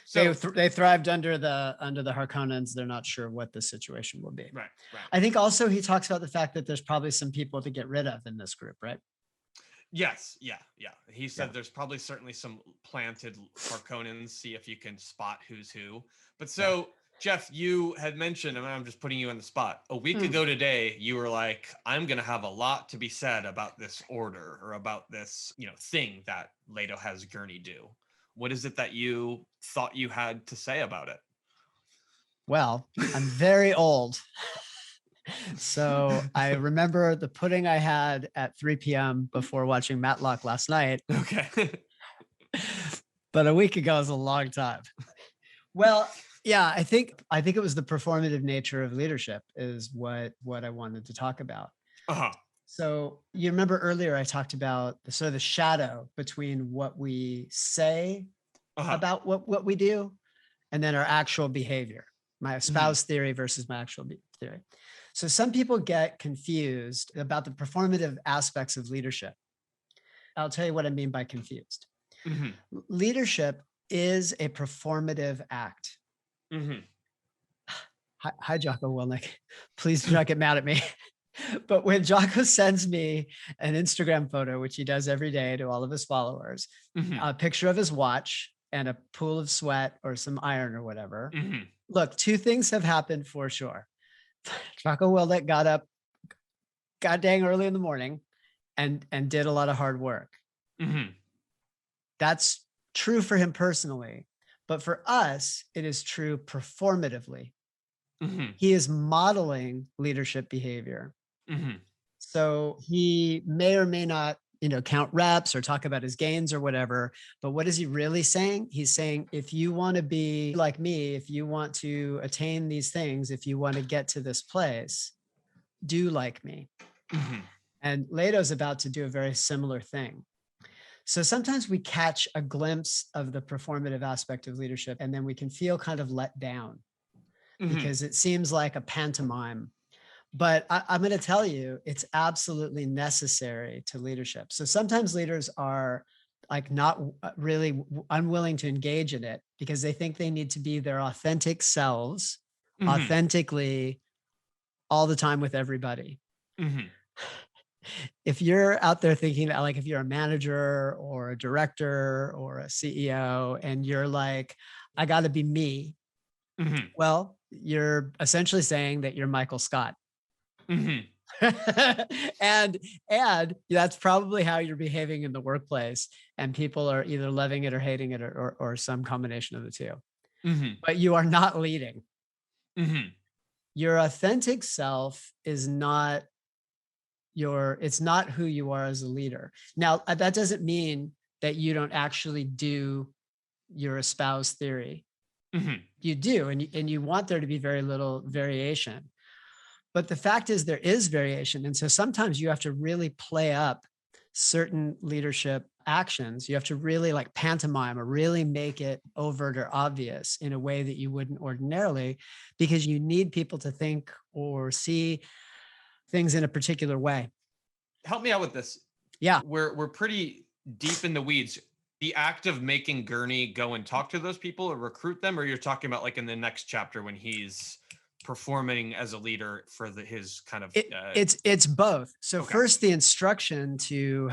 [SPEAKER 2] so
[SPEAKER 3] they thrived under the Harkonnens. They're not sure what the situation will be.
[SPEAKER 2] Right.
[SPEAKER 3] I think also he talks about the fact that there's probably some people to get rid of in this group, right?
[SPEAKER 2] Yes. Yeah. He said there's probably certainly some planted Harkonnens. See if you can spot who's who. But so, Jeff, you had mentioned, and I'm just putting you on the spot. A week ago today, you were like, I'm going to have a lot to be said about this order or about this, thing that Leto has Gurney do. What is it that you thought you had to say about it?
[SPEAKER 3] Well, I'm very old. So I remember the pudding I had at 3 p.m. before watching Matlock last night.
[SPEAKER 2] Okay.
[SPEAKER 3] But a week ago is a long time. Well, yeah, I think it was the performative nature of leadership is what I wanted to talk about.
[SPEAKER 2] Uh-huh.
[SPEAKER 3] So you remember earlier I talked about the shadow between what we say about what we do and then our actual behavior, my espoused theory versus my actual theory. So some people get confused about the performative aspects of leadership. I'll tell you what I mean by confused. Leadership is a performative act. Hi, Jocko Willink. Please do not get mad at me. But when Jocko sends me an Instagram photo, which he does every day to all of his followers, a picture of his watch and a pool of sweat or some iron or whatever, look, two things have happened for sure. Jocko Willink got up god dang early in the morning and did a lot of hard work. That's true for him personally, but for us, it is true performatively. He is modeling leadership behavior. So he may or may not, count reps or talk about his gains or whatever. But what is he really saying? He's saying, if you want to be like me, if you want to attain these things, if you want to get to this place, do like me. And Leto's about to do a very similar thing. So sometimes we catch a glimpse of the performative aspect of leadership, and then we can feel kind of let down because it seems like a pantomime. But I'm going to tell you, it's absolutely necessary to leadership. So sometimes leaders are like not really unwilling to engage in it because they think they need to be their authentic selves, authentically all the time with everybody. If you're out there thinking like if you're a manager or a director or a CEO and you're like, I got to be me. Well, you're essentially saying that you're Michael Scott. and that's probably how you're behaving in the workplace. And people are either loving it or hating it or some combination of the two. But you are not leading. Your authentic self is not it's not who you are as a leader. Now, that doesn't mean that you don't actually do your espoused theory. You do, and you want there to be very little variation. But the fact is there is variation. And so sometimes you have to really play up certain leadership actions. You have to really like pantomime or really make it overt or obvious in a way that you wouldn't ordinarily, because you need people to think or see things in a particular way.
[SPEAKER 2] Help me out with this.
[SPEAKER 3] Yeah.
[SPEAKER 2] We're pretty deep in the weeds. The act of making Gurney go and talk to those people or recruit them, or you're talking about like in the next chapter when he's performing as a leader for his kind of
[SPEAKER 3] it's both. So first the instruction to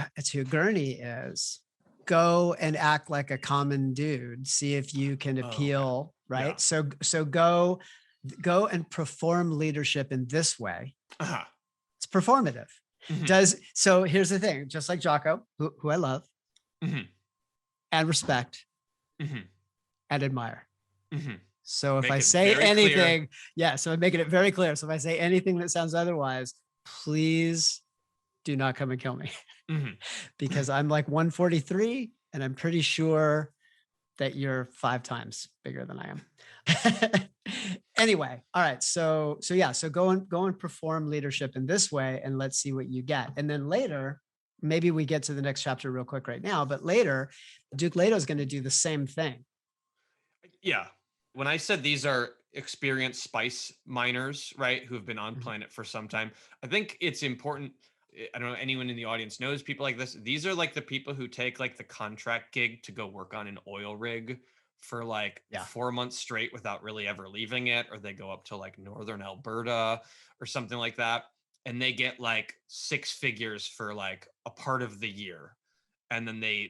[SPEAKER 3] Gurney is go and act like a common dude, see if you can appeal, right? So go and perform leadership in this way. It's performative. So here's the thing, just like Jocko, who I love and respect and admire. So if I say anything, so I'm making it very clear. So if I say anything that sounds otherwise, please do not come and kill me because I'm like 143 and I'm pretty sure that you're 5 times bigger than I am. Anyway, all right. So go and perform leadership in this way and let's see what you get. And then later, maybe we get to the next chapter real quick right now, but later Duke Leto is going to do the same thing.
[SPEAKER 2] Yeah. When I said these are experienced spice miners, right, who have been on planet for some time, I think it's important. I don't know anyone in the audience knows people like this. These are like the people who take like the contract gig to go work on an oil rig for like
[SPEAKER 3] Yeah.
[SPEAKER 2] 4 months straight without really ever leaving it, or they go up to like northern Alberta or something like that, and they get like six figures for like a part of the year. And then they,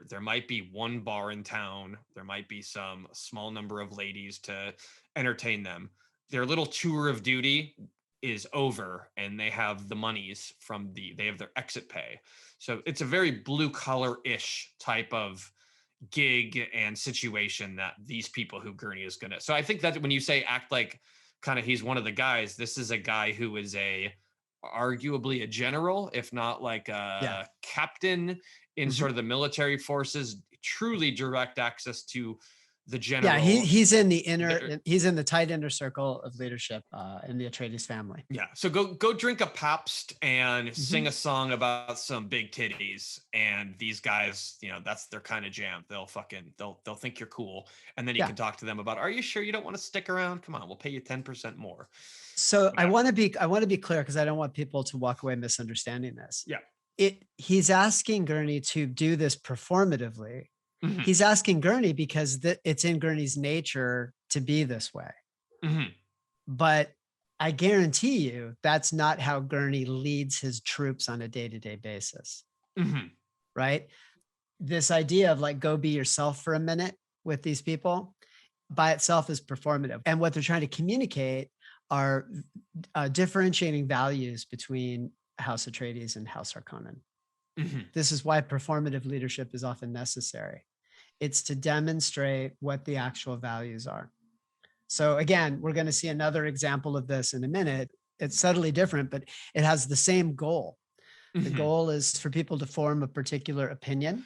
[SPEAKER 2] there might be one bar in town, there might be some small number of ladies to entertain them. Their little tour of duty is over, and they have the monies from they have their exit pay. So it's a very blue collar ish type of gig and situation that these people who Gurney is gonna. So I think that when you say act like kind of he's one of the guys, this is a guy who is arguably a general, if not like a captain in sort of the military forces, truly direct access to the general.
[SPEAKER 3] Yeah, he's in the tight inner circle of leadership in the Atreides family.
[SPEAKER 2] Yeah. So go drink a Pabst and sing a song about some big titties. And these guys, that's their kind of jam. They'll think you're cool. And then you can talk to them about, are you sure you don't want to stick around? Come on, we'll pay you 10% more.
[SPEAKER 3] So I want to be clear, because I don't want people to walk away misunderstanding this.
[SPEAKER 2] Yeah.
[SPEAKER 3] He's asking Gurney to do this performatively. He's asking Gurney because it's in Gurney's nature to be this way. But I guarantee you that's not how Gurney leads his troops on a day-to-day basis. Right? This idea of like, go be yourself for a minute with these people by itself is performative. And what they're trying to communicate are differentiating values between House Atreides and House Harkonnen. This is why performative leadership is often necessary. It's to demonstrate what the actual values are. So again, we're going to see another example of this in a minute. It's subtly different, but it has the same goal. The goal is for people to form a particular opinion.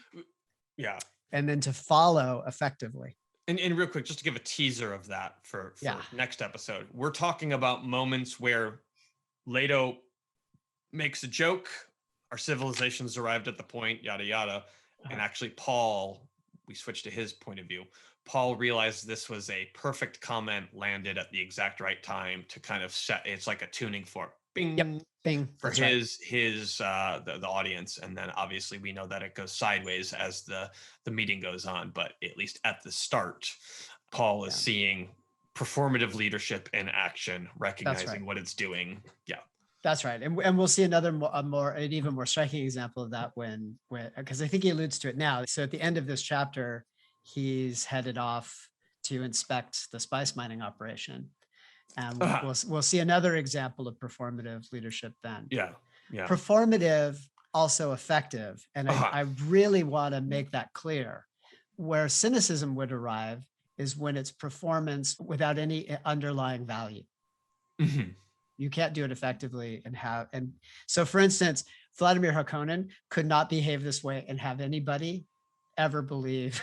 [SPEAKER 2] Yeah.
[SPEAKER 3] And then to follow effectively.
[SPEAKER 2] And real quick, just to give a teaser of that for next episode, we're talking about moments where Leto makes a joke, our civilization's arrived at the point, yada, yada. And actually Paul, we switched to his point of view. Paul realized this was a perfect comment, landed at the exact right time to kind of set, it's like a tuning fork. Bing,
[SPEAKER 3] bing.
[SPEAKER 2] For the audience. And then obviously we know that it goes sideways as the meeting goes on, but at least at the start, Paul is seeing performative leadership in action, recognizing what it's doing. Yeah.
[SPEAKER 3] That's right. And we'll see an even more striking example of that when, because I think he alludes to it now. So at the end of this chapter, he's headed off to inspect the spice mining operation. And we'll see another example of performative leadership then.
[SPEAKER 2] Yeah.
[SPEAKER 3] Performative, also effective. And I really want to make that clear. Where cynicism would arrive is when it's performance without any underlying value. You can't do it effectively and so for instance, Vladimir Harkonnen could not behave this way and have anybody ever believe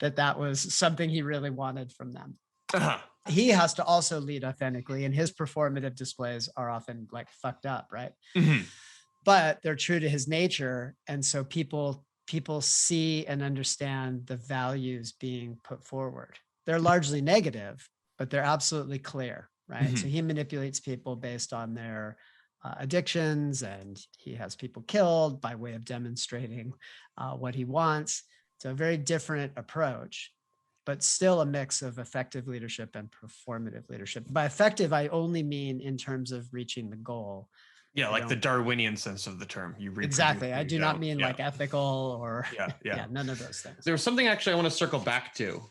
[SPEAKER 3] that was something he really wanted from them. He has to also lead authentically, and his performative displays are often like fucked up, right? But they're true to his nature. And so people see and understand the values being put forward. They're largely negative, but they're absolutely clear. Right. So he manipulates people based on their addictions, and he has people killed by way of demonstrating what he wants. It's a very different approach, but still a mix of effective leadership and performative leadership. By effective, I only mean in terms of reaching the goal.
[SPEAKER 2] Yeah, like the Darwinian sense of the term.
[SPEAKER 3] Exactly. I do not mean like ethical or none of those things.
[SPEAKER 2] There was something actually I want to circle back to.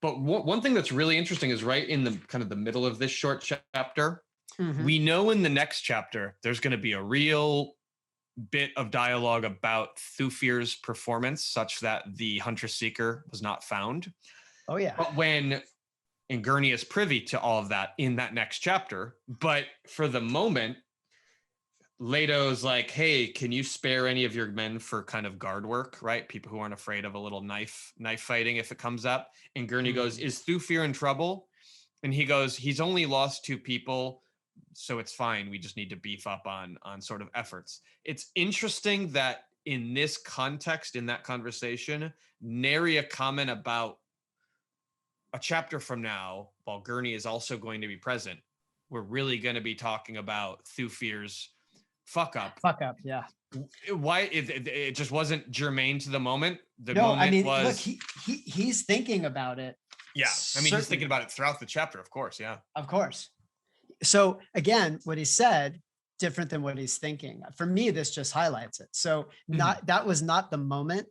[SPEAKER 2] But one thing that's really interesting is right in the kind of the middle of this short chapter, we know in the next chapter, there's going to be a real bit of dialogue about Thufir's performance such that the Hunter-Seeker was not found.
[SPEAKER 3] Oh, yeah.
[SPEAKER 2] But and Gurney is privy to all of that in that next chapter. But for the moment, Leto's like, hey, can you spare any of your men for kind of guard work, right? People who aren't afraid of a little knife fighting if it comes up. And Gurney goes, is Thufir in trouble? And he goes, he's only lost 2 people, so it's fine. We just need to beef up on sort of efforts. It's interesting that in this context, in that conversation, nary a comment about a chapter from now, while Gurney is also going to be present, we're really going to be talking about Thufir's fuck up.
[SPEAKER 3] Yeah.
[SPEAKER 2] Why it just wasn't germane to the moment. The
[SPEAKER 3] No,
[SPEAKER 2] moment
[SPEAKER 3] I mean,
[SPEAKER 2] was
[SPEAKER 3] look, he's thinking about it.
[SPEAKER 2] yeah. I mean, he's thinking about it throughout the chapter, of course. Yeah.
[SPEAKER 3] Of course. So again, what he said, different than what he's thinking. For me, this just highlights it. So that was not the moment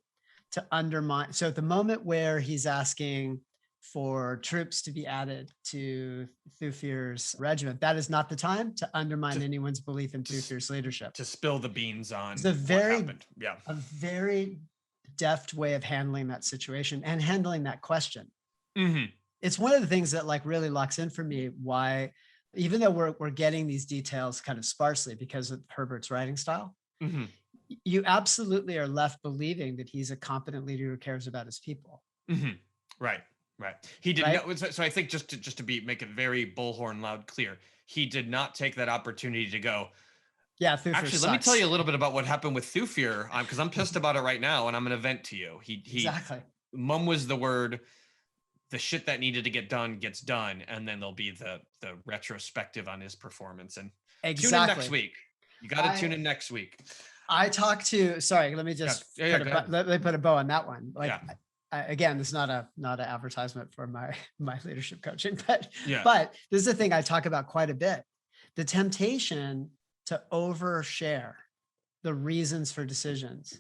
[SPEAKER 3] to undermine. So at the moment where he's asking for troops to be added to Thufir's regiment, that is not the time to undermine anyone's belief in Thufir's leadership.
[SPEAKER 2] To spill the beans on
[SPEAKER 3] it's a very,
[SPEAKER 2] what happened. Yeah.
[SPEAKER 3] A very deft way of handling that situation and handling that question. It's one of the things that like really locks in for me why, even though we're getting these details kind of sparsely because of Herbert's writing style, you absolutely are left believing that he's a competent leader who cares about his people.
[SPEAKER 2] Right. He did not. So I think just to make it very bullhorn loud clear, he did not take that opportunity to go. Yeah, Thufir actually, sucks. Let me tell you a little bit about what happened with Thufir, because I'm pissed about it right now, and I'm going to vent to you. He exactly. Mum was the word. The shit that needed to get done gets done, and then there'll be the retrospective on his performance. And tune in next week. You got to tune in next week.
[SPEAKER 3] I talked to. Sorry, let me just let me put a bow on that one. Like again, this is not an advertisement for my leadership coaching, but this is the thing I talk about quite a bit: the temptation to overshare the reasons for decisions.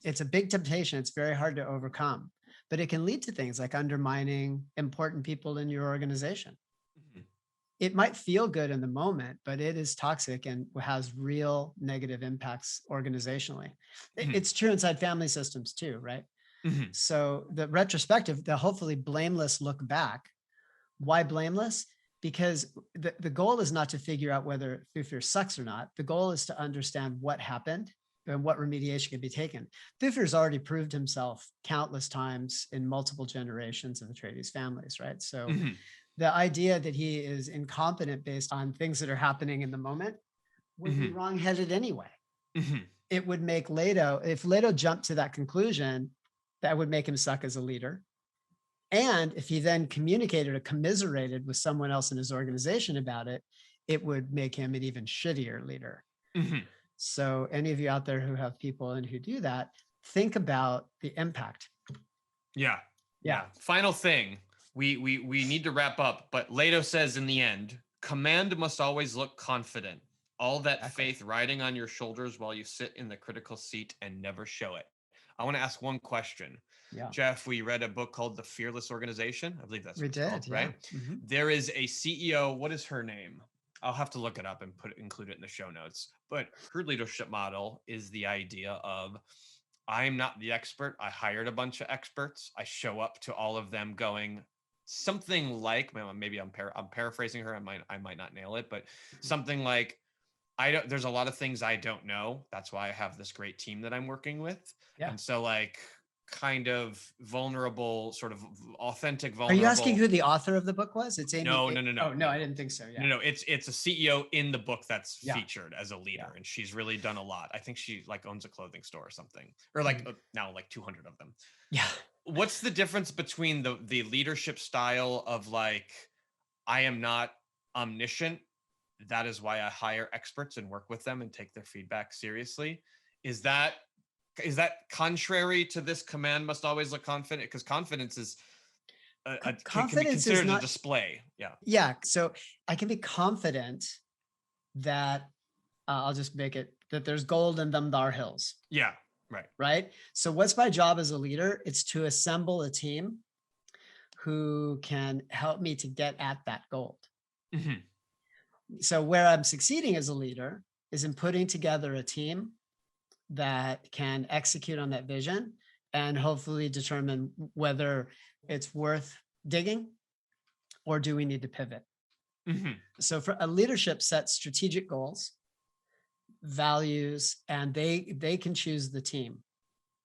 [SPEAKER 3] It's a big temptation. It's very hard to overcome, but it can lead to things like undermining important people in your organization. It might feel good in the moment, but it is toxic and has real negative impacts organizationally. It's true inside family systems too, right? So the retrospective, the hopefully blameless look back. Why blameless? Because the goal is not to figure out whether Thufir sucks or not. The goal is to understand what happened and what remediation can be taken. Thufir's already proved himself countless times in multiple generations of Atreides families, right? So the idea that he is incompetent based on things that are happening in the moment would be wrongheaded anyway. It would make Leto, if Leto jumped to that conclusion, that would make him suck as a leader. And if he then communicated or commiserated with someone else in his organization about it, it would make him an even shittier leader. So any of you out there who have people and who do that, think about the impact. Yeah.
[SPEAKER 2] Final thing, we need to wrap up, but Leto says in the end, command must always look confident. All that faith riding on your shoulders while you sit in the critical seat and never show it. I want to ask one question. Jeff, we read a book called The Fearless Organization. I believe that's what it's called, right? There is a CEO. What is her name? I'll have to look it up and include it in the show notes. But her leadership model is the idea of, I'm not the expert. I hired a bunch of experts. I show up to all of them going something like, maybe I'm paraphrasing her. I might not nail it, but something like, there's a lot of things I don't know. That's why I have this great team that I'm working with. And so like kind of vulnerable, sort of authentic, vulnerable.
[SPEAKER 3] Are you asking who the author of the book was? It's Amy.
[SPEAKER 2] No.
[SPEAKER 3] Oh, no, I didn't think so.
[SPEAKER 2] No, it's a CEO in the book that's featured as a leader. And she's really done a lot. I think she like owns a clothing store or something, or like now like 200 of them. What's the difference between the leadership style of like, I am not omniscient, that is why I hire experts and work with them and take their feedback seriously? Is that contrary to this command must always look confident? Because confidence is can be considered a display.
[SPEAKER 3] So I can be confident that I'll just make it that there's gold in them thar hills. Right. So what's my job as a leader? It's to assemble a team who can help me to get at that gold. So where I'm succeeding as a leader is in putting together a team that can execute on that vision and hopefully determine whether it's worth digging or do we need to pivot. So for a leadership sets strategic goals, values, and they can choose the team.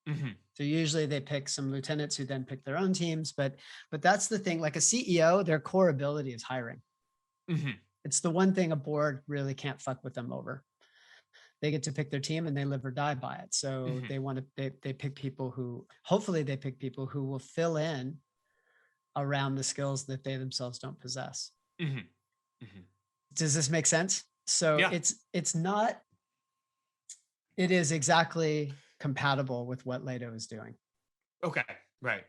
[SPEAKER 3] So usually they pick some lieutenants who then pick their own teams, but that's the thing. Like a CEO, their core ability is hiring. It's the one thing a board really can't fuck with them over. They get to pick their team and they live or die by it. So they pick people who, hopefully they pick people who will fill in around the skills that they themselves don't possess.
[SPEAKER 2] Mm-hmm. Mm-hmm.
[SPEAKER 3] Does this make sense? So
[SPEAKER 2] Yeah.
[SPEAKER 3] it's not, it is exactly compatible with what Leto is doing.
[SPEAKER 2] Okay. Right.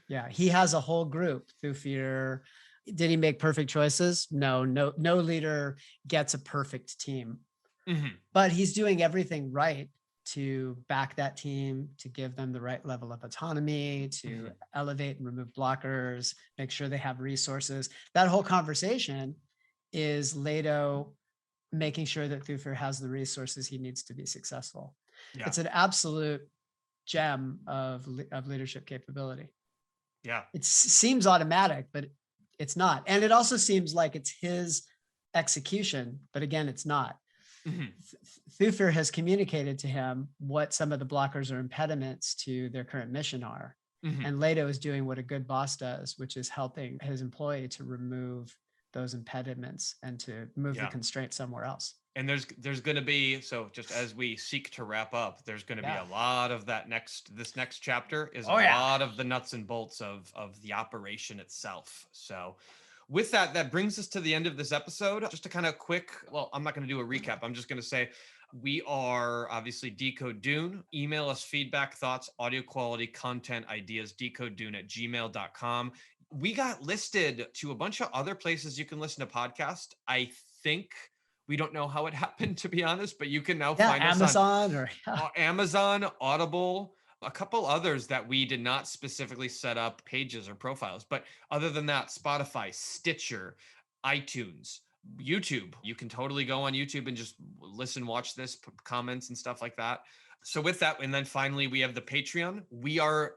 [SPEAKER 3] Yeah. He has a whole group through fear. Did he make perfect choices? No leader gets a perfect team,
[SPEAKER 2] Mm-hmm.
[SPEAKER 3] but he's doing everything right to back that team, to give them the right level of autonomy, to elevate and remove blockers, make sure they have resources. That whole conversation is Leto making sure that Thufir has the resources he needs to be successful.
[SPEAKER 2] Yeah.
[SPEAKER 3] It's an absolute gem of leadership capability.
[SPEAKER 2] Yeah.
[SPEAKER 3] It seems automatic, but it's not. And it also seems like it's his execution, but again, it's not.
[SPEAKER 2] Mm-hmm.
[SPEAKER 3] Thufir has communicated to him what some of the blockers or impediments to their current mission are.
[SPEAKER 2] Mm-hmm.
[SPEAKER 3] And Leto is doing what a good boss does, which is helping his employee to remove those impediments and to move the constraint somewhere else.
[SPEAKER 2] And there's going to be, so just as we seek to wrap up, there's going to be a lot of this next chapter is lot of the nuts and bolts of the operation itself. So with that brings us to the end of this episode. Just a kind of quick, well, I'm not going to do a recap. I'm just going to say we are obviously Decode Dune. Email us feedback, thoughts, audio quality, content, ideas, decodedune@gmail.com. We got listed to a bunch of other places you can listen to podcasts. I think we don't know how it happened, to be honest, but you can now find
[SPEAKER 3] Amazon
[SPEAKER 2] us on Amazon, Audible, a couple others that we did not specifically set up pages or profiles. But other than that, Spotify, Stitcher, iTunes, YouTube. You can totally go on YouTube and just listen, watch this, put comments and stuff like that. So with that, and then finally, we have the Patreon. We are,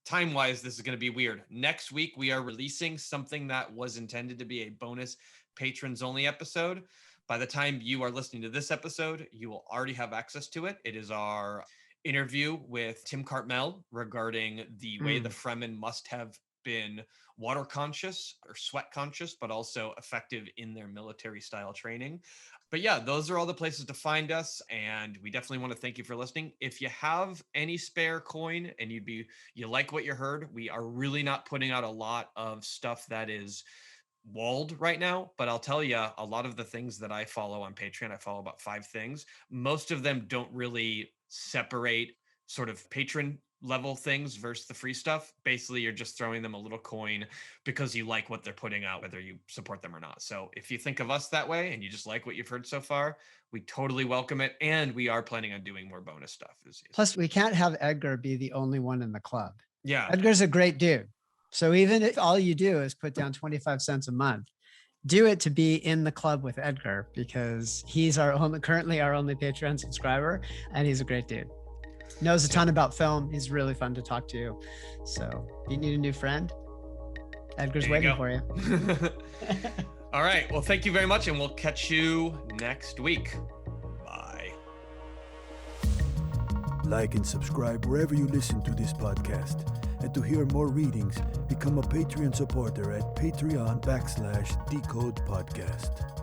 [SPEAKER 2] time-wise, this is going to be weird. Next week, we are releasing something that was intended to be a bonus patrons-only episode. By the time you are listening to this episode, you will already have access to it. It is our interview with Tim Cartmel regarding the way the Fremen must have been water conscious or sweat conscious, but also effective in their military style training. But yeah, those are all the places to find us. And we definitely want to thank you for listening. If you have any spare coin and you like what you heard, we are really not putting out a lot of stuff that is walled right now, but I'll tell you, a lot of the things that I follow on Patreon, I follow about 5 things. Most of them don't really separate sort of patron level things versus the free stuff. Basically, you're just throwing them a little coin because you like what they're putting out, whether you support them or not. So if you think of us that way and you just like what you've heard so far, we totally welcome it. And we are planning on doing more bonus stuff.
[SPEAKER 3] Plus, we can't have Edgar be the only one in the club.
[SPEAKER 2] Yeah.
[SPEAKER 3] Edgar's a great dude. So even if all you do is put down 25 cents a month, do it to be in the club with Edgar, because he's currently our only Patreon subscriber, and he's a great dude. Knows a ton about film. He's really fun to talk to. So if you need a new friend, Edgar's waiting for you.
[SPEAKER 2] All right. Well, thank you very much, and we'll catch you next week. Bye.
[SPEAKER 1] Like and subscribe wherever you listen to this podcast. And to hear more readings, become a Patreon supporter at Patreon/Decode Podcast.